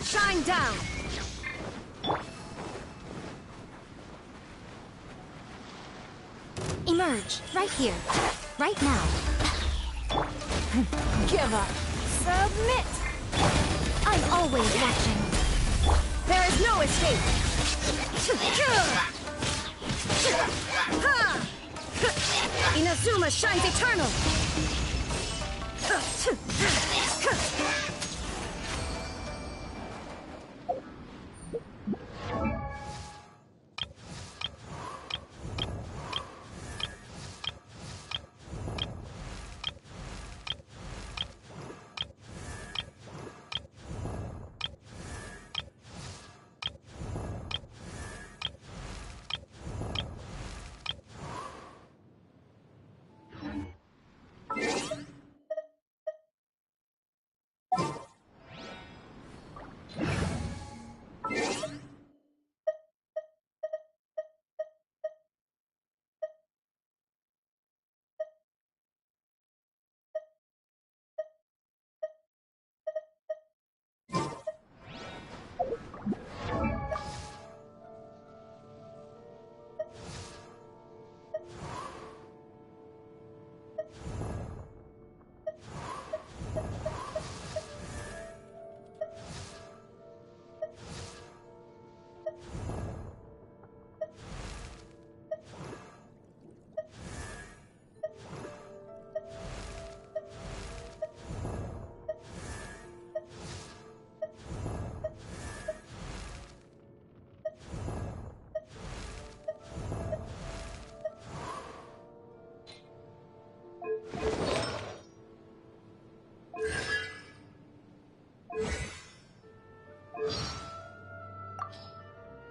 Shine down! Emerge, right here, right now. Give up! Submit! I'm always watching. There is no escape! Inazuma shines eternal!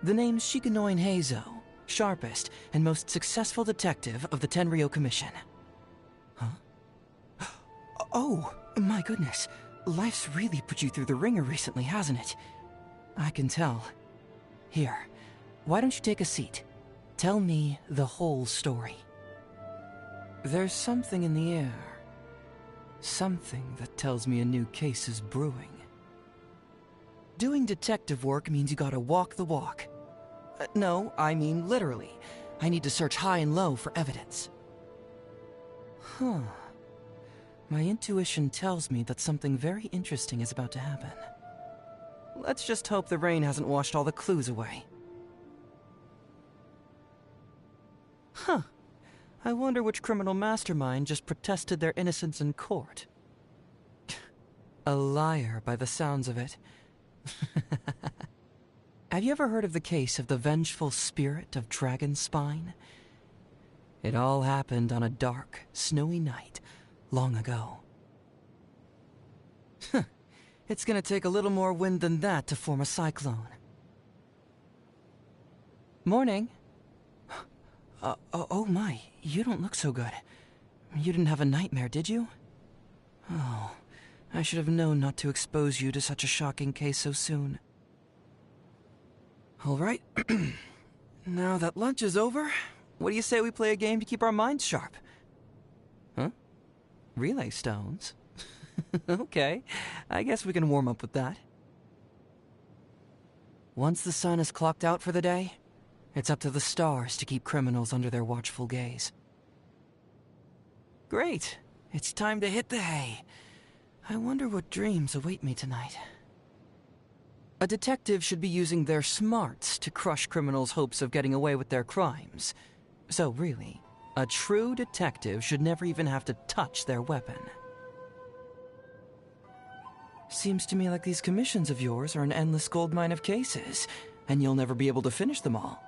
The name's Shikanoin Heizo, sharpest and most successful detective of the Tenryou Commission. Huh? Oh, my goodness. Life's really put you through the ringer recently, hasn't it? I can tell. Here, why don't you take a seat? Tell me the whole story. There's something in the air. Something that tells me a new case is brewing. Doing detective work means you gotta walk the walk. No, I mean literally. I need to search high and low for evidence. Huh. My intuition tells me that something very interesting is about to happen. Let's just hope the rain hasn't washed all the clues away. Huh. I wonder which criminal mastermind just protested their innocence in court. A liar by the sounds of it. Have you ever heard of the case of the vengeful spirit of Dragonspine? It all happened on a dark, snowy night long ago. It's gonna take a little more wind than that to form a cyclone. Morning. Oh my, you don't look so good. You didn't have a nightmare, did you? Oh, I should have known not to expose you to such a shocking case so soon. All right. Now that lunch is over, what do you say we play a game to keep our minds sharp? Huh? Relay stones? Okay, I guess we can warm up with that. Once the sun is clocked out for the day, it's up to the stars to keep criminals under their watchful gaze. Great, it's time to hit the hay. I wonder what dreams await me tonight. A detective should be using their smarts to crush criminals' hopes of getting away with their crimes. So really, a true detective should never even have to touch their weapon. Seems to me like these commissions of yours are an endless goldmine of cases, and you'll never be able to finish them all.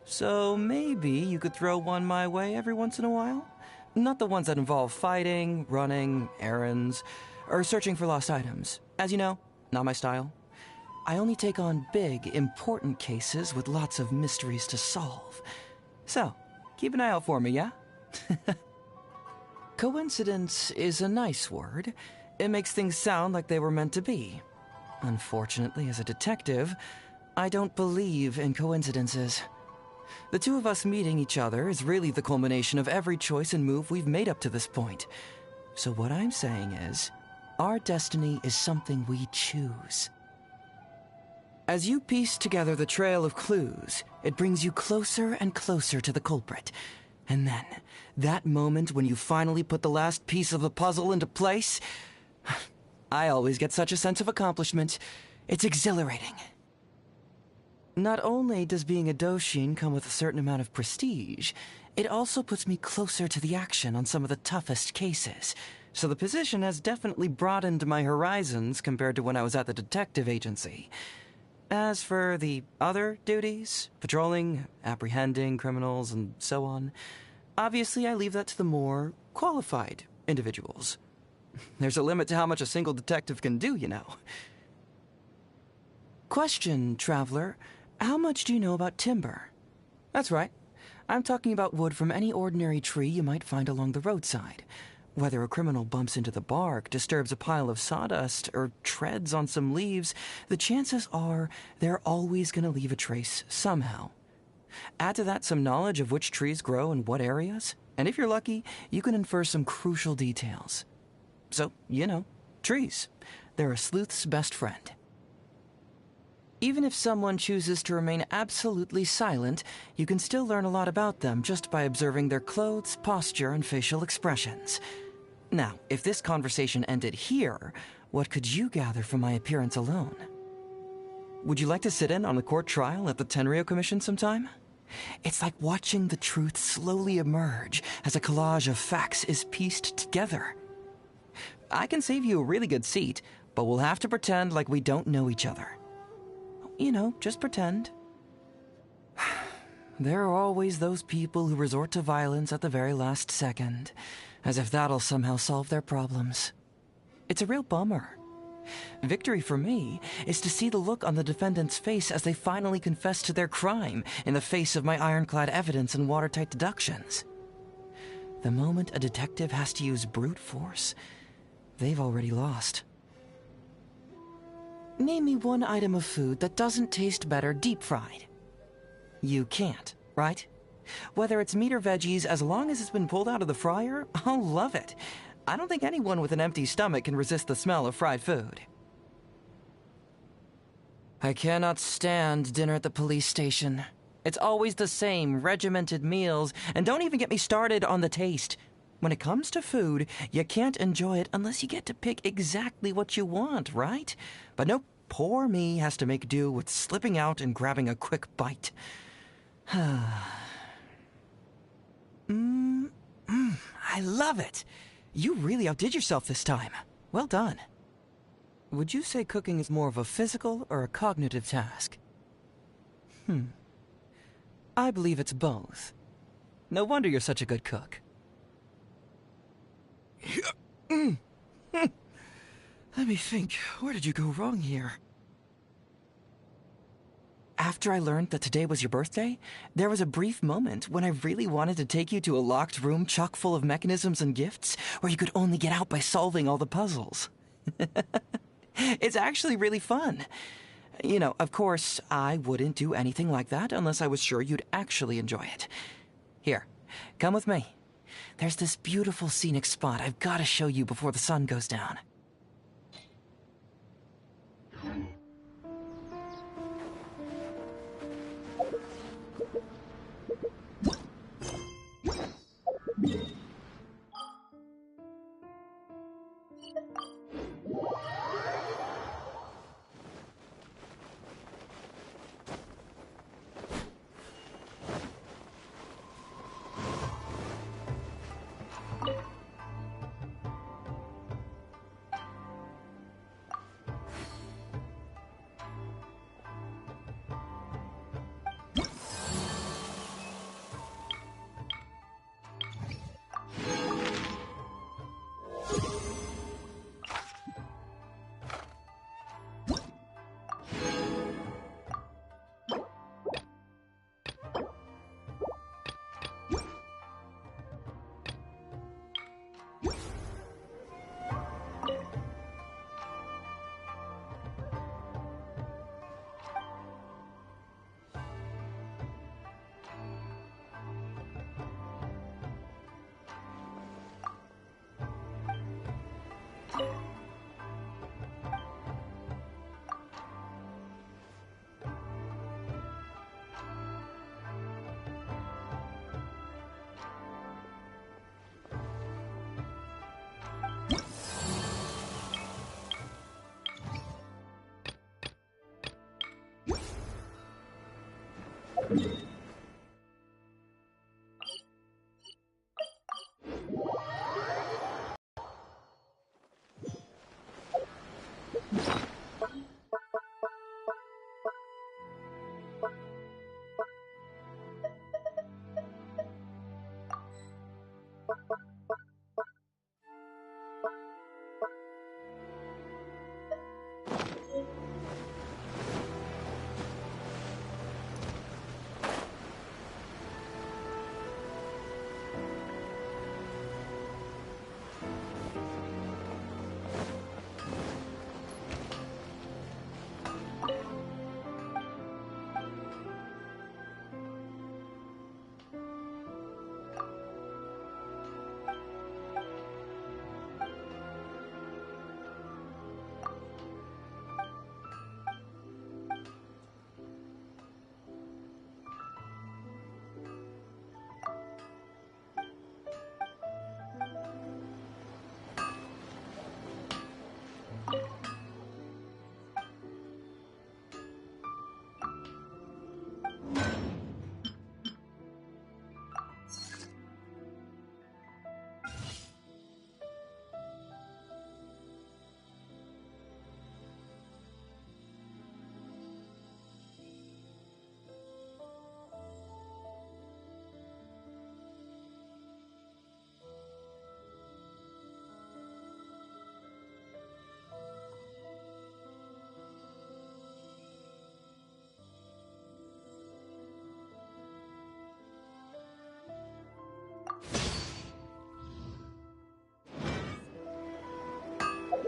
So maybe you could throw one my way every once in a while? Not the ones that involve fighting, running, errands, or searching for lost items. As you know, not my style. I only take on big, important cases with lots of mysteries to solve. So, keep an eye out for me, yeah? Coincidence is a nice word. It makes things sound like they were meant to be. Unfortunately, as a detective, I don't believe in coincidences. The two of us meeting each other is really the culmination of every choice and move we've made up to this point. So what I'm saying is, Our destiny is something we choose. As you piece together the trail of clues, it brings you closer and closer to the culprit. And then, that moment when you finally put the last piece of the puzzle into place, I always get such a sense of accomplishment. It's exhilarating. Not only does being a Doshin come with a certain amount of prestige, it also puts me closer to the action on some of the toughest cases. So the position has definitely broadened my horizons compared to when I was at the detective agency. As for the other duties, patrolling, apprehending criminals, and so on, obviously I leave that to the more qualified individuals. There's a limit to how much a single detective can do, you know. Question, traveler. How much do you know about timber? That's right. I'm talking about wood from any ordinary tree you might find along the roadside. Whether a criminal bumps into the bark, disturbs a pile of sawdust, or treads on some leaves, the chances are they're always going to leave a trace somehow. Add to that some knowledge of which trees grow in what areas, and if you're lucky, you can infer some crucial details. So, you know, trees. They're a sleuth's best friend. Even if someone chooses to remain absolutely silent, you can still learn a lot about them just by observing their clothes, posture, and facial expressions. Now, if this conversation ended here, what could you gather from my appearance alone? Would you like to sit in on a court trial at the Tenryo Commission sometime? It's like watching the truth slowly emerge as a collage of facts is pieced together. I can save you a really good seat, but we'll have to pretend like we don't know each other. You know, just pretend. There are always those people who resort to violence at the very last second, as if that'll somehow solve their problems. It's a real bummer. Victory for me is to see the look on the defendant's face as they finally confess to their crime in the face of my ironclad evidence and watertight deductions. The moment a detective has to use brute force, they've already lost. Name me one item of food that doesn't taste better deep-fried. You can't, right? Whether it's meat or veggies, as long as it's been pulled out of the fryer, I'll love it. I don't think anyone with an empty stomach can resist the smell of fried food. I cannot stand dinner at the police station. It's always the same regimented meals, and don't even get me started on the taste. When it comes to food, you can't enjoy it unless you get to pick exactly what you want, right? But nope, poor me has to make do with slipping out and grabbing a quick bite. I love it! You really outdid yourself this time. Well done. Would you say cooking is more of a physical or a cognitive task? I believe it's both. No wonder you're such a good cook. Let me think. Where did you go wrong here? After I learned that today was your birthday, there was a brief moment when I really wanted to take you to a locked room chock full of mechanisms and gifts where you could only get out by solving all the puzzles. It's actually really fun. You know, of course, I wouldn't do anything like that unless I was sure you'd actually enjoy it. Here, come with me. There's this beautiful scenic spot I've got to show you before the sun goes down.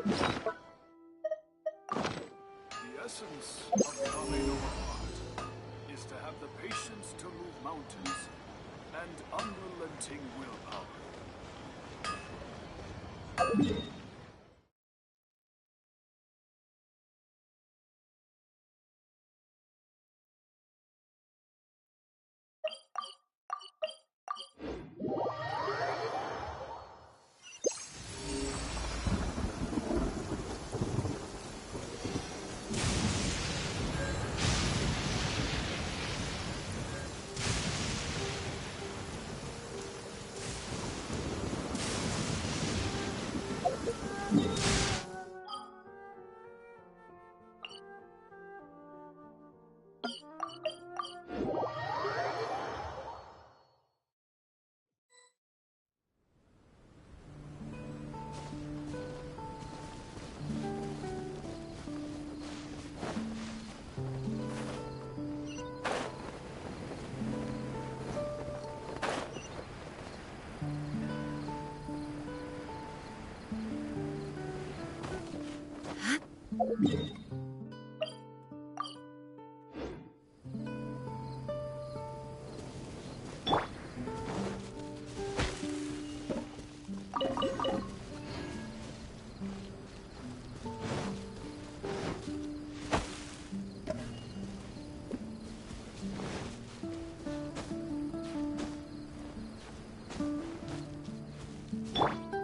The essence of becoming a part is to have the patience to move mountains and unrelenting willpower.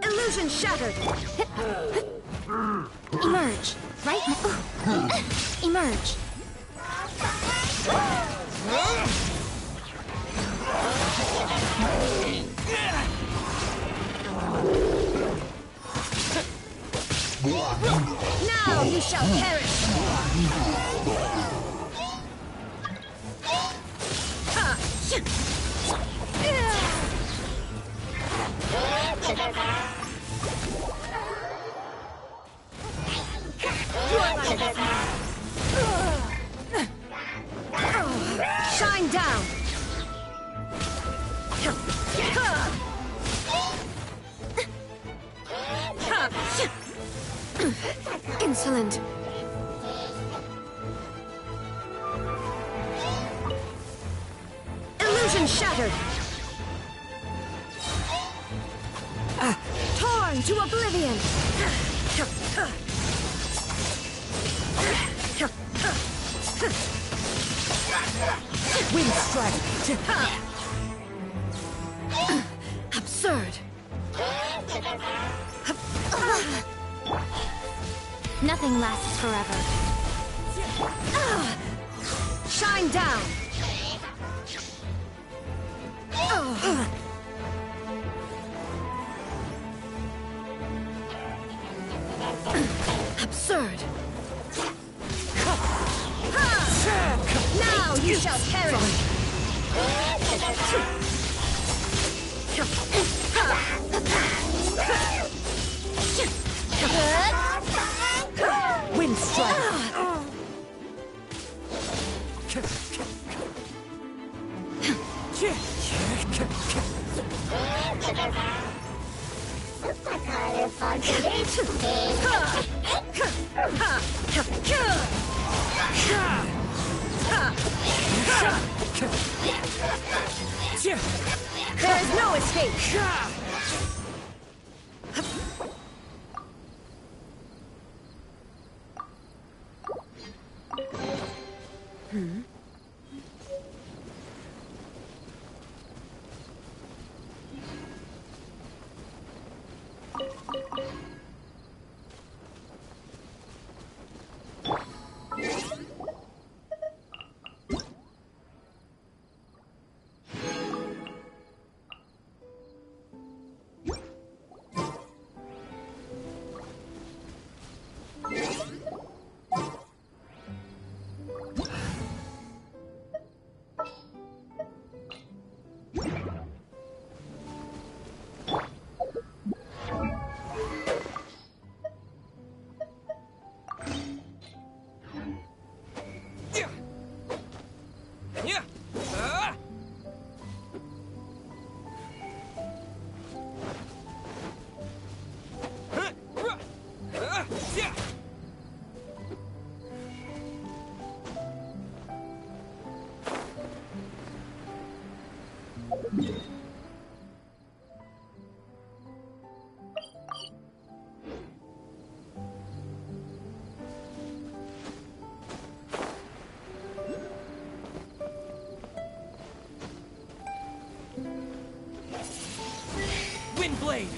Illusion shattered! Emerge. Right now. Emerge. Now you shall perish! Shine down! Insolent. Illusion shattered! Torn to oblivion! Wind strike! Absurd! Nothing lasts forever. Shine down! Absurd! Now you shall perish! Wind strike! There is no escape! blade!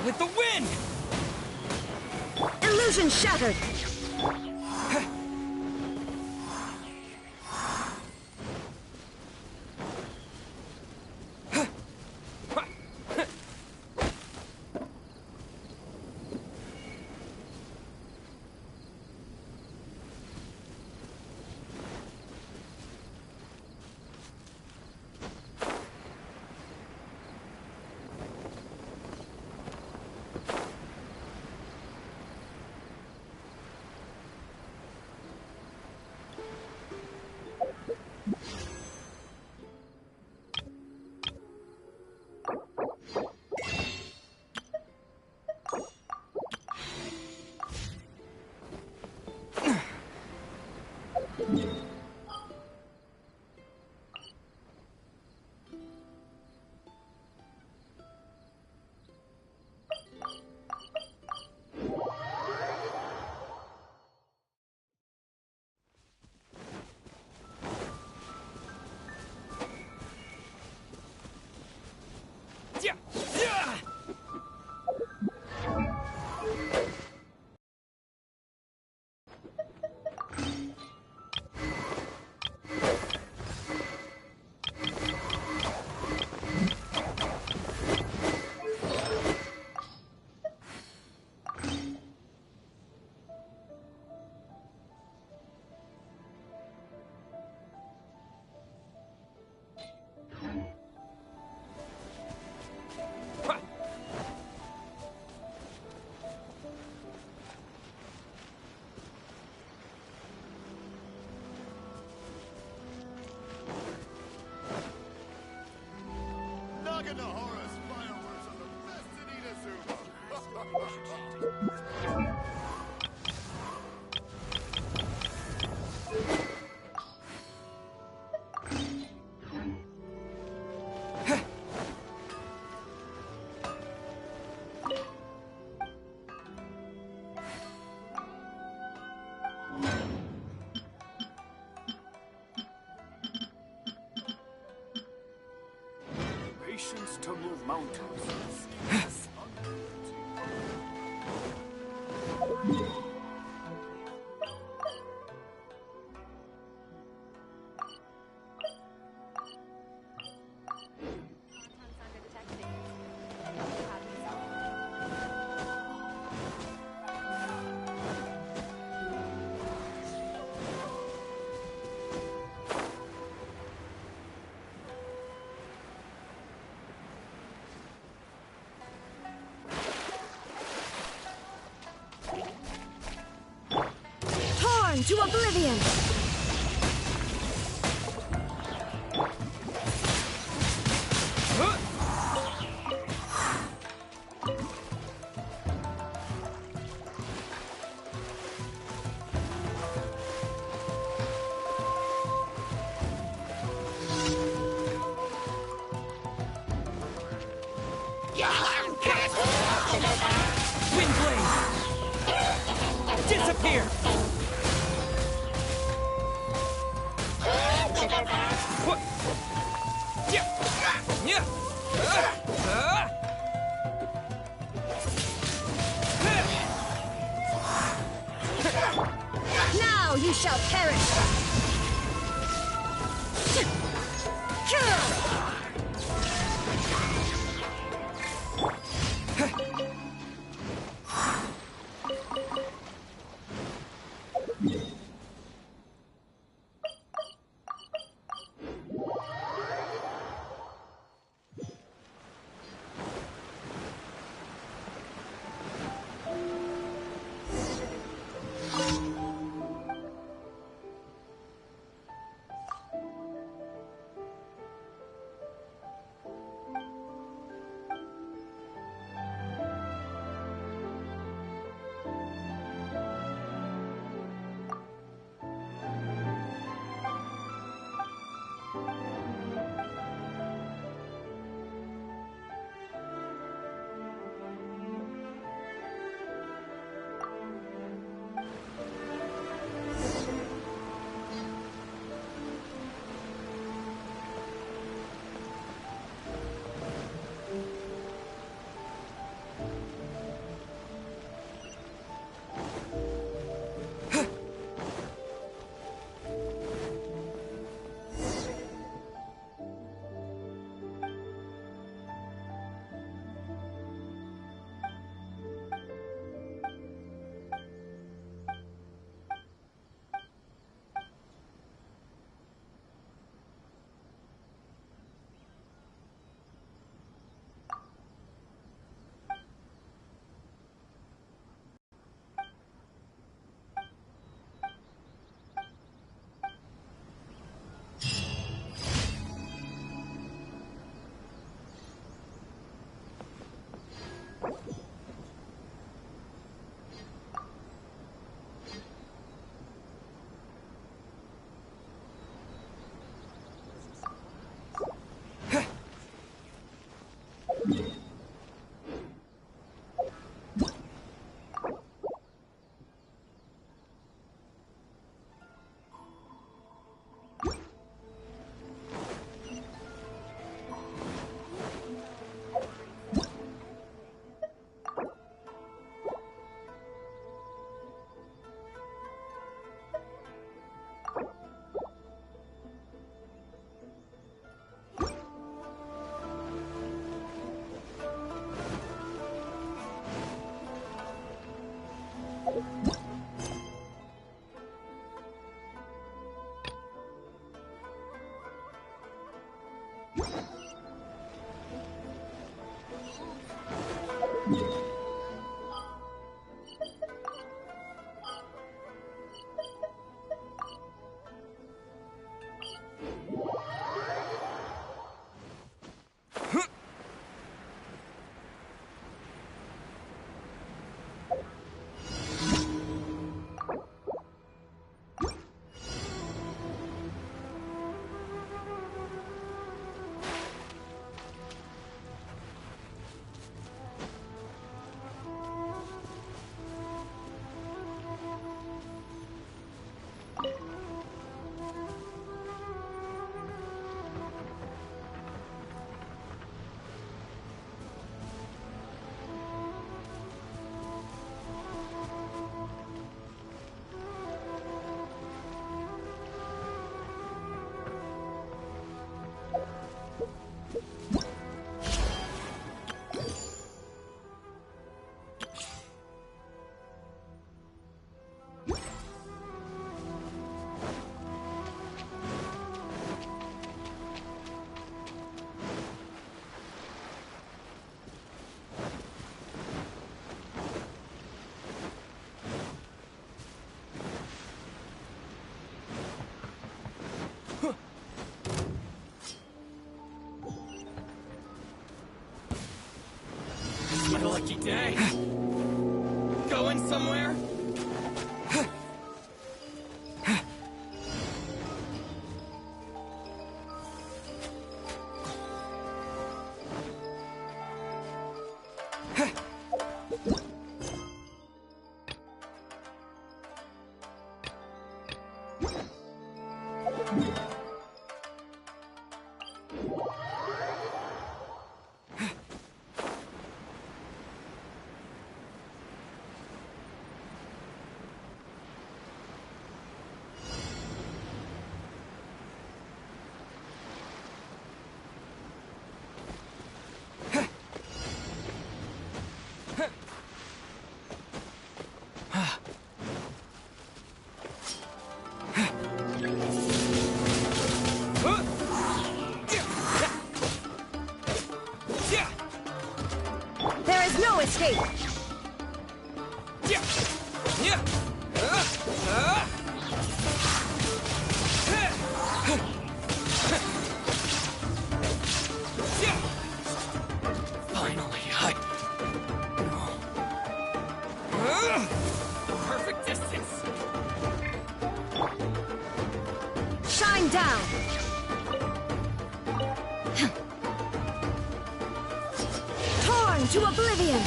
With the wind! Illusion shattered! Naganohara's fireworks are the best in Inazuma! Patience to move mountains. Torn to oblivion! Windblade! Disappear! What? Yeah! Now you shall perish! My lucky day. Going somewhere? There is no escape! Finally, perfect distance. Shine down! Torn to oblivion!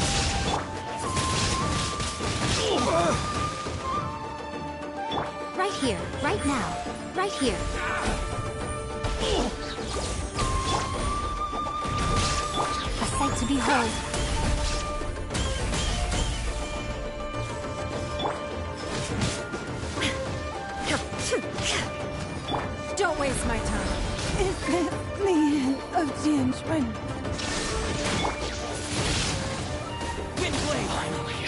Right here, right now, right here. A sight to behold. Don't waste my time. Is this the end of Genshin? Wind blade. Finally,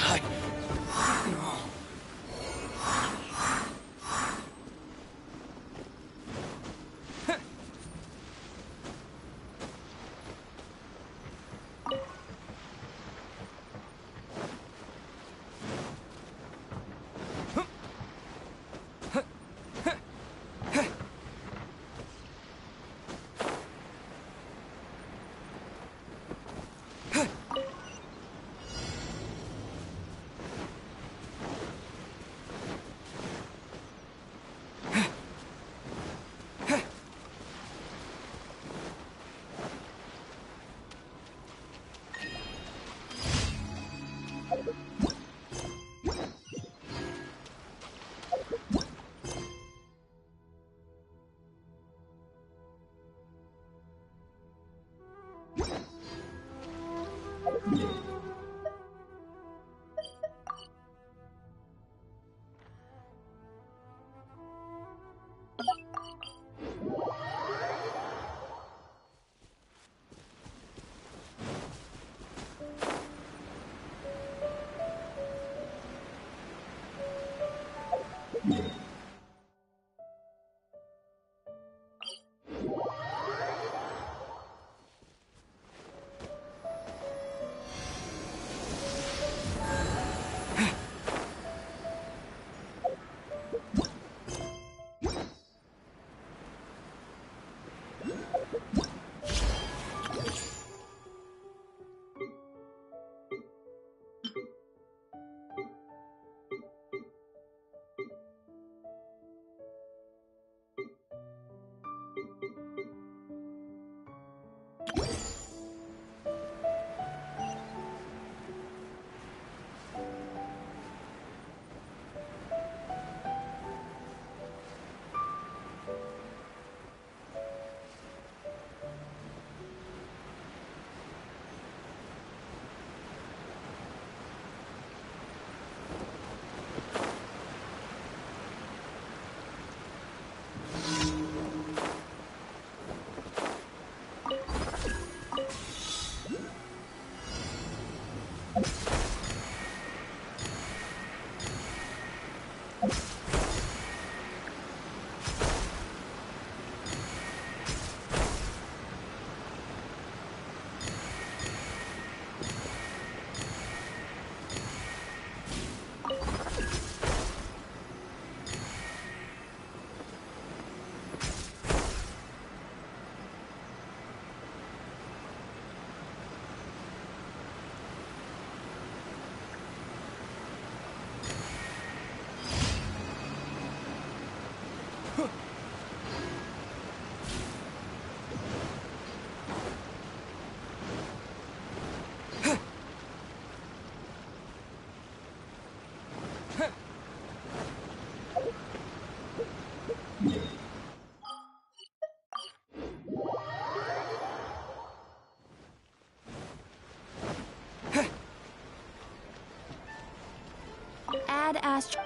Ad Ast.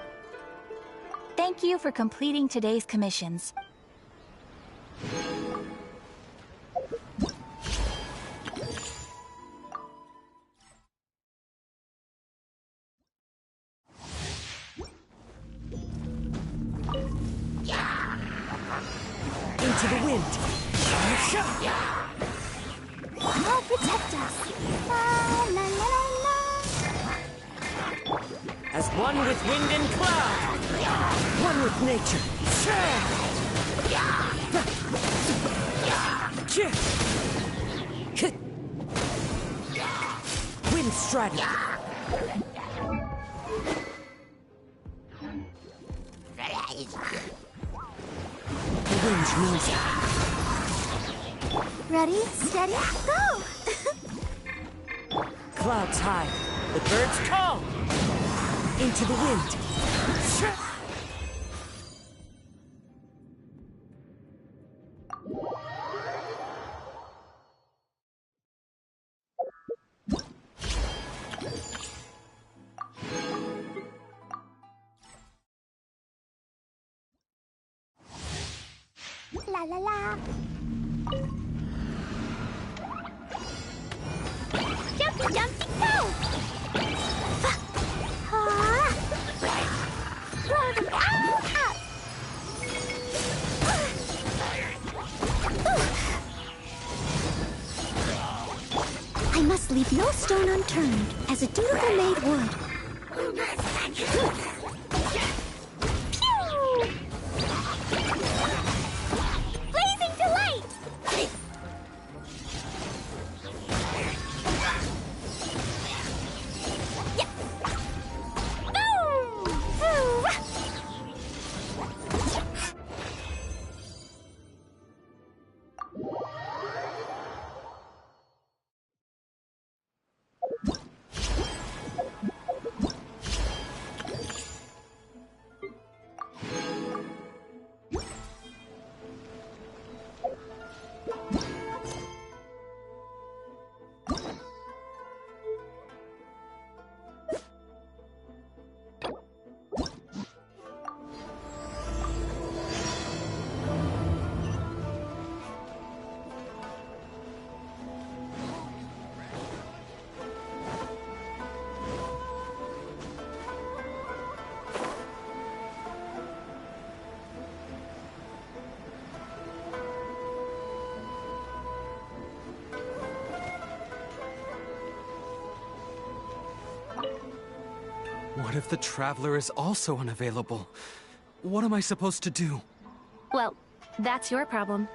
Thank you for completing today's commissions. Into the wind. God protect us. La, la, la, la, la. As one with wind and cloud. One with nature. Wind strider. The wind knows it. Ready, steady, go! Clouds high. The birds call. Into the wind. La la la. Jumpy, jumpy, go! Throw them all up! I must leave no stone unturned, as a dutiful maid would. Pew! Blazing delight! Yeah. Boom! Boom! What if the Traveler is also unavailable? What am I supposed to do? Well, that's your problem.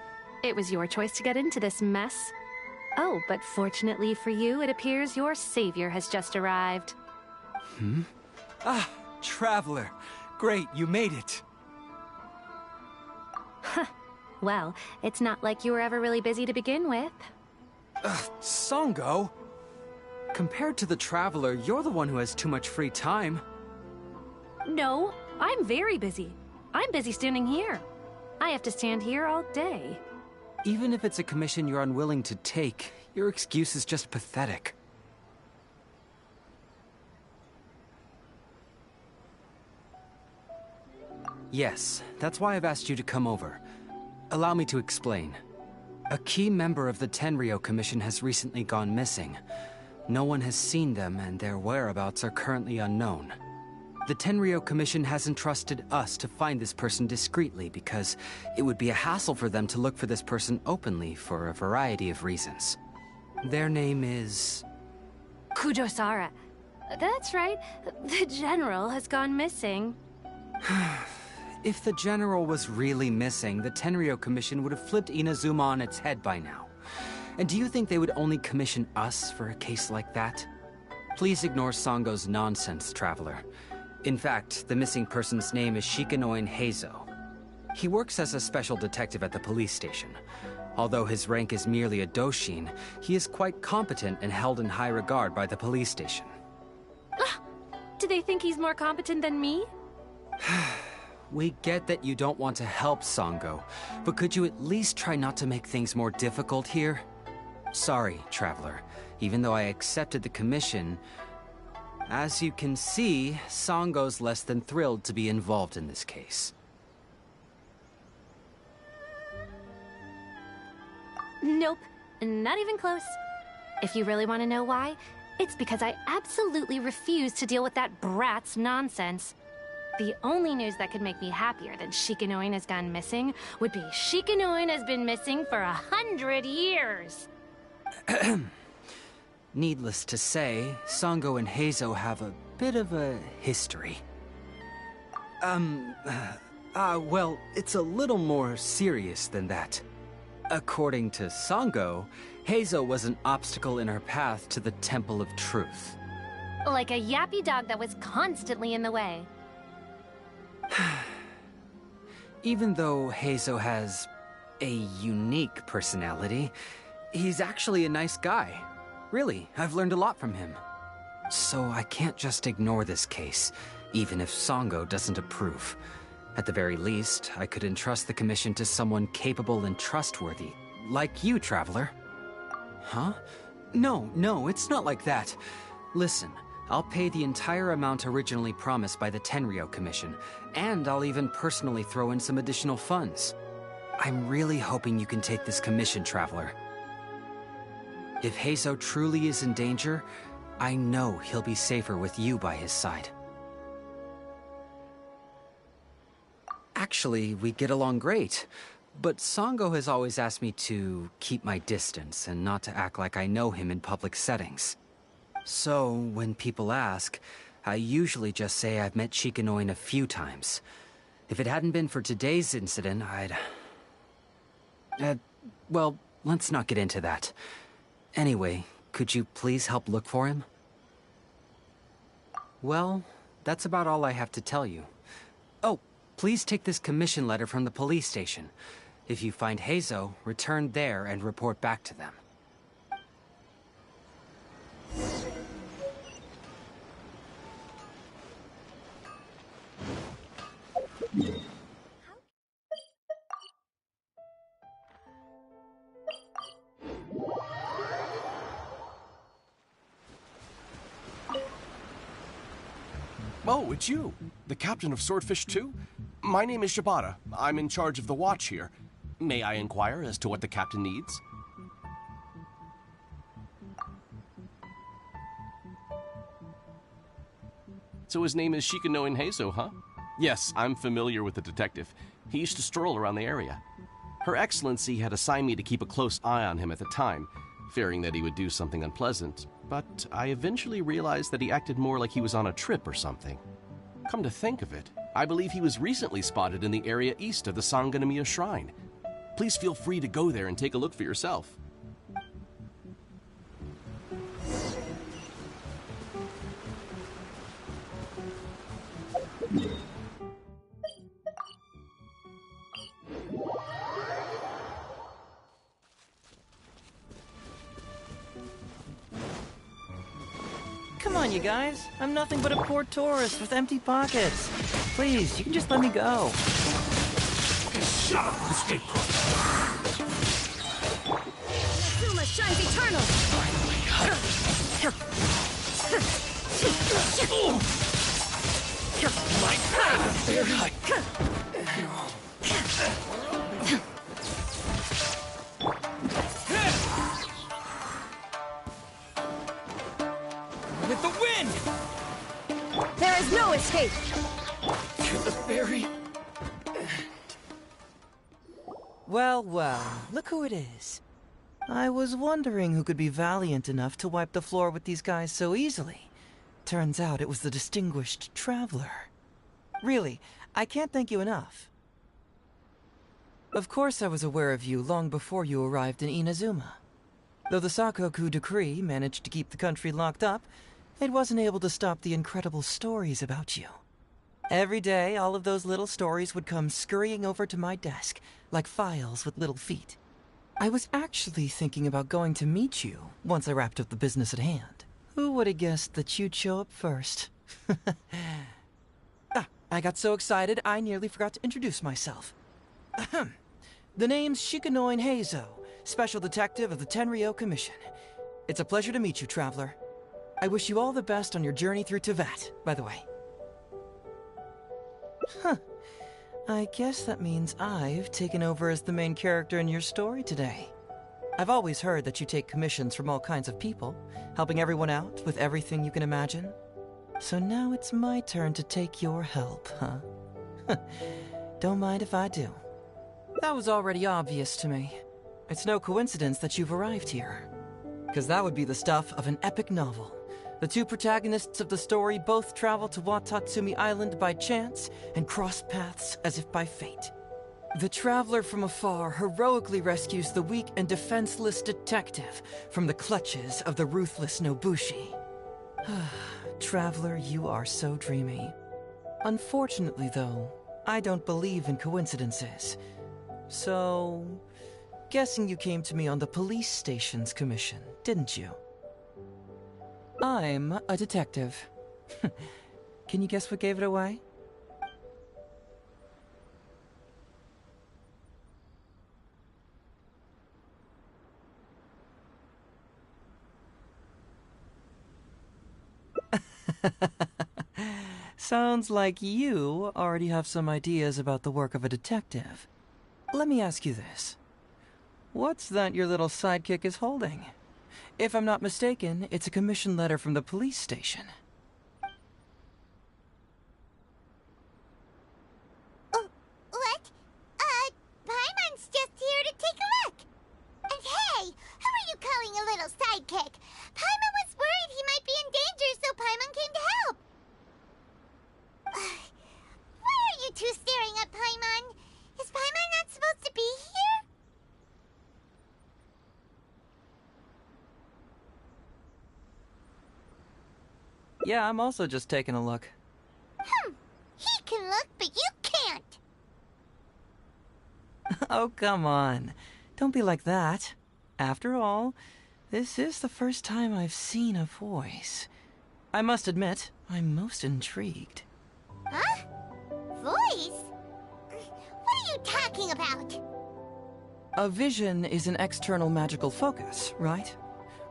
It was your choice to get into this mess. Oh, but fortunately for you, it appears your savior has just arrived. Ah, Traveler. Great, you made it. Well, it's not like you were ever really busy to begin with. Sango? Compared to the Traveler, you're the one who has too much free time. No, I'm very busy. I'm busy standing here. I have to stand here all day. Even if it's a commission you're unwilling to take, your excuse is just pathetic. Yes, that's why I've asked you to come over. Allow me to explain. A key member of the Tenryou Commission has recently gone missing. No one has seen them, and their whereabouts are currently unknown. The Tenryou Commission has entrusted us to find this person discreetly because it would be a hassle for them to look for this person openly for a variety of reasons. Their name is... Kujosara. That's right. The General has gone missing. If the General was really missing, the Tenryou Commission would have flipped Inazuma on its head by now. And do you think they would only commission us for a case like that? Please ignore Sango's nonsense, Traveler. In fact, the missing person's name is Shikanoin Heizo. He works as a special detective at the police station. Although his rank is merely a doshin, he is quite competent and held in high regard by the police station. Do they think he's more competent than me? We get that you don't want to help Sango, but could you at least try not to make things more difficult here? Sorry, Traveler. Even though I accepted the commission, as you can see, Sango's less than thrilled to be involved in this case. Nope, not even close. If you really want to know why, it's because I absolutely refuse to deal with that brat's nonsense. The only news that could make me happier than Shikanoin has gone missing would be Shikanoin has been missing for 100 years. Needless to say, Sango and Heizo have a bit of a history. Well, it's a little more serious than that. According to Sango, Heizo was an obstacle in her path to the Temple of Truth. Like a yappy dog that was constantly in the way. Even though Heizo has a unique personality, he's actually a nice guy. Really, I've learned a lot from him. So I can't just ignore this case, even if Sango doesn't approve. At the very least, I could entrust the commission to someone capable and trustworthy, like you, Traveler. Huh? No, it's not like that. Listen, I'll pay the entire amount originally promised by the Tenryou Commission, and I'll even personally throw in some additional funds. I'm really hoping you can take this commission, Traveler. If Heizo truly is in danger, I know he'll be safer with you by his side. Actually, we get along great, but Sango has always asked me to keep my distance and not to act like I know him in public settings. So, when people ask, I usually just say I've met Shikanoin a few times. If it hadn't been for today's incident, well, let's not get into that. Anyway, could you please help look for him? Well, that's about all I have to tell you. Oh, please take this commission letter from the police station. If you find Heizo, return there and report back to them. Oh, it's you, the captain of Swordfish 2? My name is Shibata. I'm in charge of the watch here. May I inquire as to what the captain needs? So his name is Shikanoin Heizo, huh? Yes, I'm familiar with the detective. He used to stroll around the area. Her Excellency had assigned me to keep a close eye on him at the time, fearing that he would do something unpleasant, but I eventually realized that he acted more like he was on a trip or something. Come to think of it, I believe he was recently spotted in the area east of the Sanganamiya Shrine. Please feel free to go there and take a look for yourself. Come on, you guys. I'm nothing but a poor tourist with empty pockets. Please, you can just let me go. Shut up, escape. Zuma shines eternal! My path! With the wind! There is no escape! To the very... Well, well, look who it is. I was wondering who could be valiant enough to wipe the floor with these guys so easily. Turns out it was the distinguished traveler. Really, I can't thank you enough. Of course I was aware of you long before you arrived in Inazuma. Though the Sakoku decree managed to keep the country locked up, it wasn't able to stop the incredible stories about you. Every day, all of those little stories would come scurrying over to my desk, like files with little feet. I was actually thinking about going to meet you once I wrapped up the business at hand. Who would have guessed that you'd show up first? I got so excited I nearly forgot to introduce myself. Ahem. The name's Shikanoin Heizo, Special Detective of the Tenryou Commission. It's a pleasure to meet you, Traveler. I wish you all the best on your journey through Teyvat, by the way. Huh. I guess that means I've taken over as the main character in your story today. I've always heard that you take commissions from all kinds of people, helping everyone out with everything you can imagine. So now it's my turn to take your help, huh? Don't mind if I do. That was already obvious to me. It's no coincidence that you've arrived here. Because that would be the stuff of an epic novel. The two protagonists of the story both travel to Watatsumi Island by chance and cross paths as if by fate. The traveler from afar heroically rescues the weak and defenseless detective from the clutches of the ruthless Nobushi. Traveler, you are so dreamy. Unfortunately, though, I don't believe in coincidences. So, guessing you came to me on the police station's commission, didn't you? I'm a detective. Can you guess what gave it away? Sounds like you already have some ideas about the work of a detective. Let me ask you this. What's that your little sidekick is holding? If I'm not mistaken, it's a commission letter from the police station. What? Paimon's just here to take a look. And hey, who are you calling a little sidekick? Paimon was worried he might be in danger, so Paimon came to help. Why are you two staring at Paimon? Is Paimon not supposed to be here? Yeah, I'm also just taking a look. He can look, but you can't. Oh, come on. Don't be like that. After all, this is the first time I've seen a voice. I must admit, I'm most intrigued. Huh? Voice? What are you talking about? A vision is an external magical focus, right?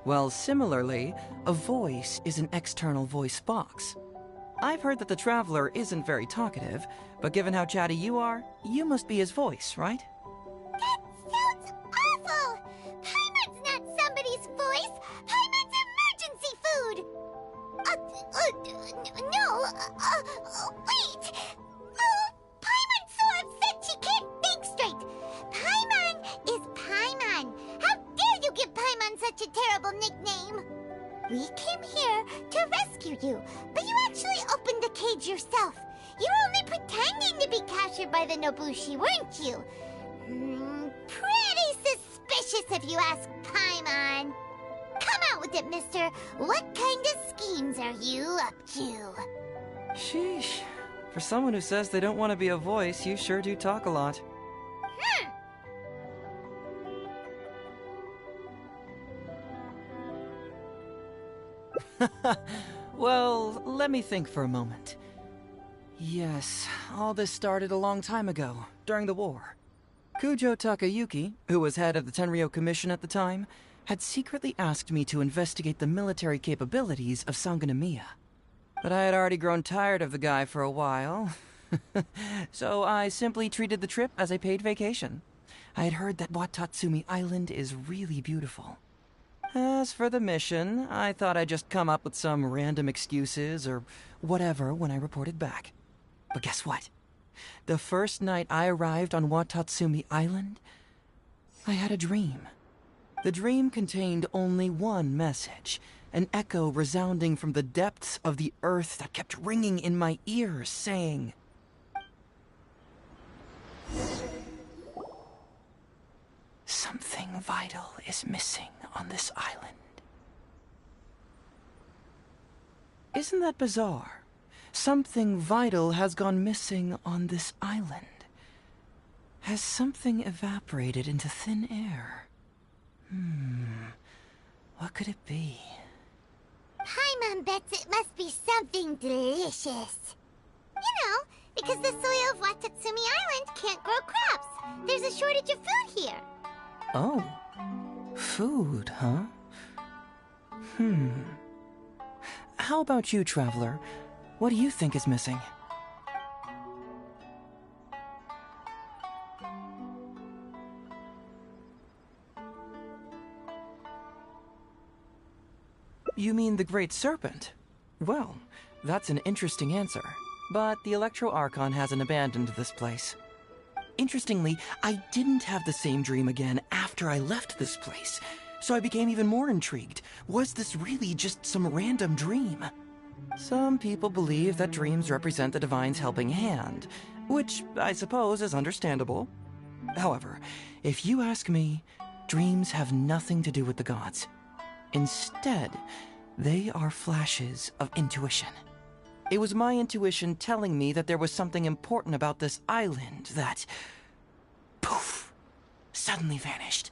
Well, similarly, a voice is an external voice box. I've heard that the Traveler isn't very talkative, but given how chatty you are, you must be his voice, right? That sounds awful! Paimon's not somebody's voice! Paimon's emergency food! Wait! Paimon's so upset she can't think straight! Paimon is Paimon! How dare you give Paimon such a terrible nickname? We came here to rescue you, but you actually opened the cage yourself. You were only pretending to be captured by the Nobushi, weren't you? Pretty suspicious if you ask Paimon. Come out with it, mister. What kind of schemes are you up to? Sheesh. For someone who says they don't want to be a voice, you sure do talk a lot. Well, let me think for a moment. Yes, all this started a long time ago, during the war. Kujo Takayuki, who was head of the Tenryo Commission at the time, had secretly asked me to investigate the military capabilities of Sangonomiya. But I had already grown tired of the guy for a while, so I simply treated the trip as a paid vacation. I had heard that Watatsumi Island is really beautiful. As for the mission, I thought I'd just come up with some random excuses or whatever when I reported back. But guess what? The first night I arrived on Watatsumi Island, I had a dream. The dream contained only one message, an echo resounding from the depths of the earth that kept ringing in my ears, saying, "Something vital is missing on this island." Isn't that bizarre? Something vital has gone missing on this island. Has something evaporated into thin air? What could it be? Paimon bets it must be something delicious. You know, because the soil of Watatsumi Island can't grow crops. There's a shortage of food here. Oh. Food, huh? How about you, traveler? What do you think is missing? You mean the Great Serpent? Well, that's an interesting answer. But the Electro Archon hasn't abandoned this place. Interestingly, I didn't have the same dream again after I left this place, so I became even more intrigued. Was this really just some random dream? Some people believe that dreams represent the Divine's helping hand, which I suppose is understandable. However, if you ask me, dreams have nothing to do with the gods. Instead, they are flashes of intuition. It was my intuition telling me that there was something important about this island that, poof, suddenly vanished.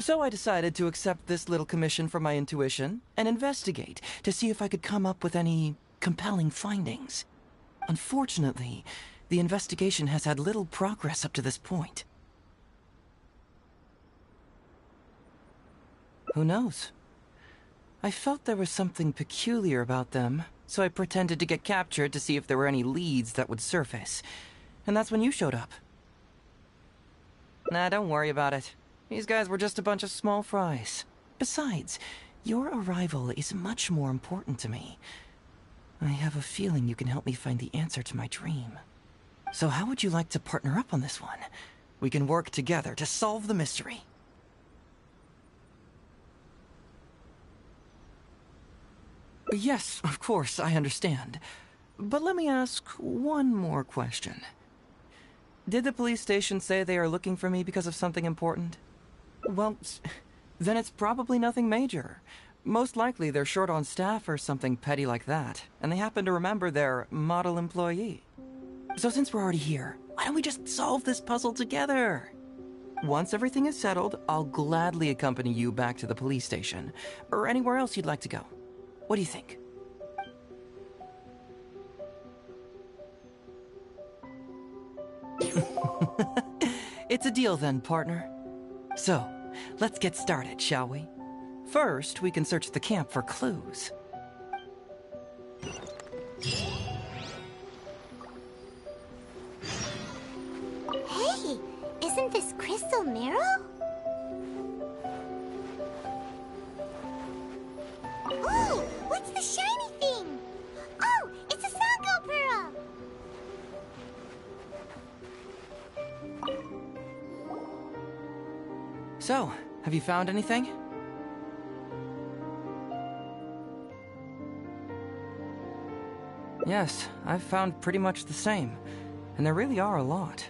So I decided to accept this little commission from my intuition and investigate to see if I could come up with any compelling findings. Unfortunately, the investigation has had little progress up to this point. Who knows? I felt there was something peculiar about them, so I pretended to get captured to see if there were any leads that would surface. And that's when you showed up. Nah, don't worry about it. These guys were just a bunch of small fries. Besides, your arrival is much more important to me. I have a feeling you can help me find the answer to my dream. So how would you like to partner up on this one? We can work together to solve the mystery. Yes, of course, I understand. But let me ask one more question. Did the police station say they are looking for me because of something important? Well, then it's probably nothing major. Most likely they're short on staff or something petty like that, and they happen to remember their model employee. So since we're already here, why don't we just solve this puzzle together? Once everything is settled, I'll gladly accompany you back to the police station, or anywhere else you'd like to go. What do you think? It's a deal then, partner. So, let's get started, shall we? First, we can search the camp for clues. Hey, isn't this Crystal Mirror? Ooh, what's the shiny thing? Oh, it's a Sango Pearl! So, have you found anything? Yes, I've found pretty much the same. And there really are a lot.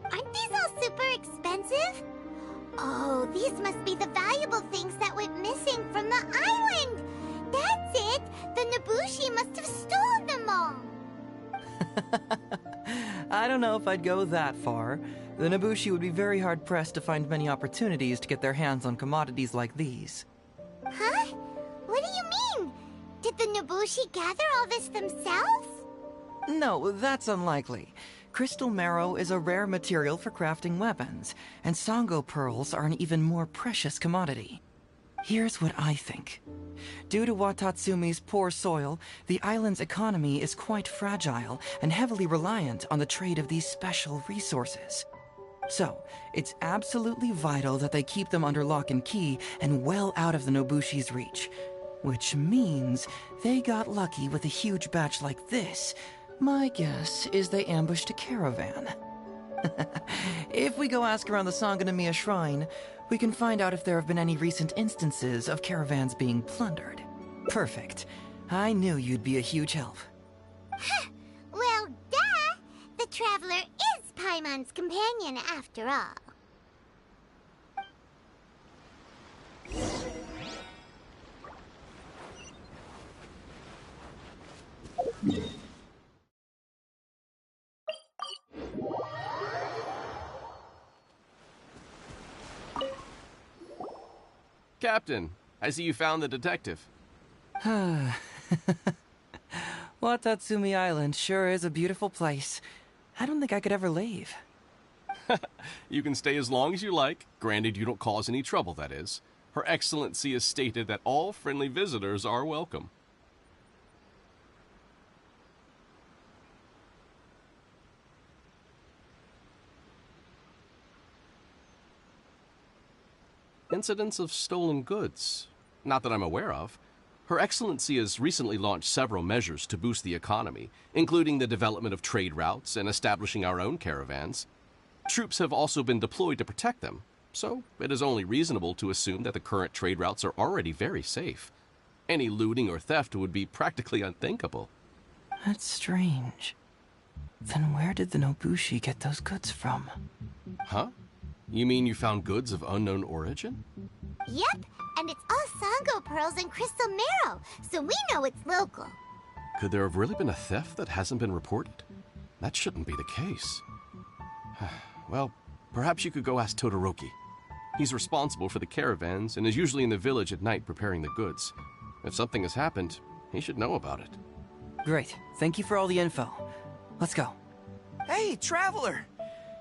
Aren't these all super expensive? Oh, these must be the valuable things that went missing from the island! That's it! The Nobushi must have stolen them all! I don't know if I'd go that far. The Nobushi would be very hard-pressed to find many opportunities to get their hands on commodities like these. Huh? What do you mean? Did the Nobushi gather all this themselves? No, that's unlikely. Crystal marrow is a rare material for crafting weapons, and Sango pearls are an even more precious commodity. Here's what I think. Due to Watatsumi's poor soil, the island's economy is quite fragile and heavily reliant on the trade of these special resources. So, it's absolutely vital that they keep them under lock and key and well out of the Nobushi's reach. Which means they got lucky with a huge batch like this. My guess is they ambushed a caravan. If we go ask around the Sangonomiya Shrine, we can find out if there have been any recent instances of caravans being plundered. Perfect. I knew you'd be a huge help. Well, duh! The Traveler is Paimon's companion after all. Captain, I see you found the detective. Watatsumi Island sure is a beautiful place. I don't think I could ever leave. You can stay as long as you like, granted you don't cause any trouble, that is. Her Excellency has stated that all friendly visitors are welcome. Incidents of stolen goods? Not that I'm aware of. Her Excellency has recently launched several measures to boost the economy, including the development of trade routes and establishing our own caravans. Troops have also been deployed to protect them, so it is only reasonable to assume that the current trade routes are already very safe. Any looting or theft would be practically unthinkable. That's strange. Then where did the Nobushi get those goods from? Huh? You mean you found goods of unknown origin? Yep, and it's all Sango pearls and crystal marrow, so we know it's local. Could there have really been a theft that hasn't been reported? That shouldn't be the case. Well, perhaps you could go ask Todoroki. He's responsible for the caravans and is usually in the village at night preparing the goods. If something has happened, he should know about it. Great. Thank you for all the info. Let's go. Hey, Traveler!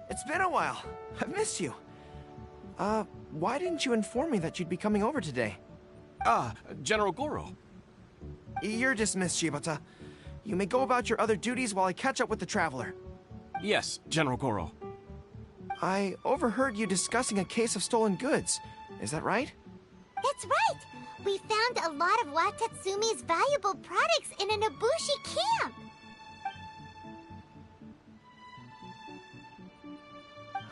It's been a while. I've missed you. Why didn't you inform me that you'd be coming over today? General Goro. You're dismissed, Shibata. You may go about your other duties while I catch up with the Traveler. Yes, General Goro. I overheard you discussing a case of stolen goods. Is that right? That's right! We found a lot of Watatsumi's valuable products in a Nobushi camp!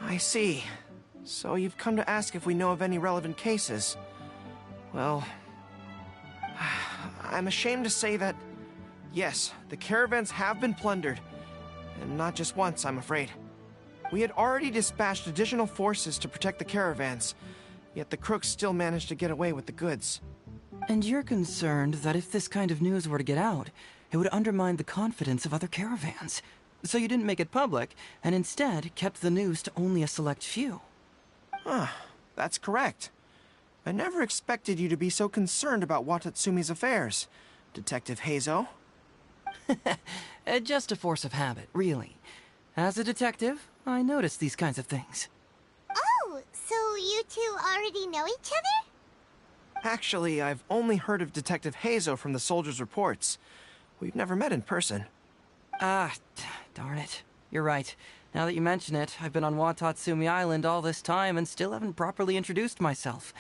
I see. So you've come to ask if we know of any relevant cases. Well, I'm ashamed to say that, yes, the caravans have been plundered. And not just once, I'm afraid. We had already dispatched additional forces to protect the caravans, yet the crooks still managed to get away with the goods. And you're concerned that if this kind of news were to get out, it would undermine the confidence of other caravans. So you didn't make it public, and instead kept the news to only a select few. That's correct. I never expected you to be so concerned about Watatsumi's affairs, Detective Heizo. Just a force of habit, really. As a detective, I notice these kinds of things. Oh, so you two already know each other? Actually, I've only heard of Detective Heizo from the soldiers' reports. We've never met in person. Darn it. You're right. Now that you mention it, I've been on Watatsumi Island all this time and still haven't properly introduced myself.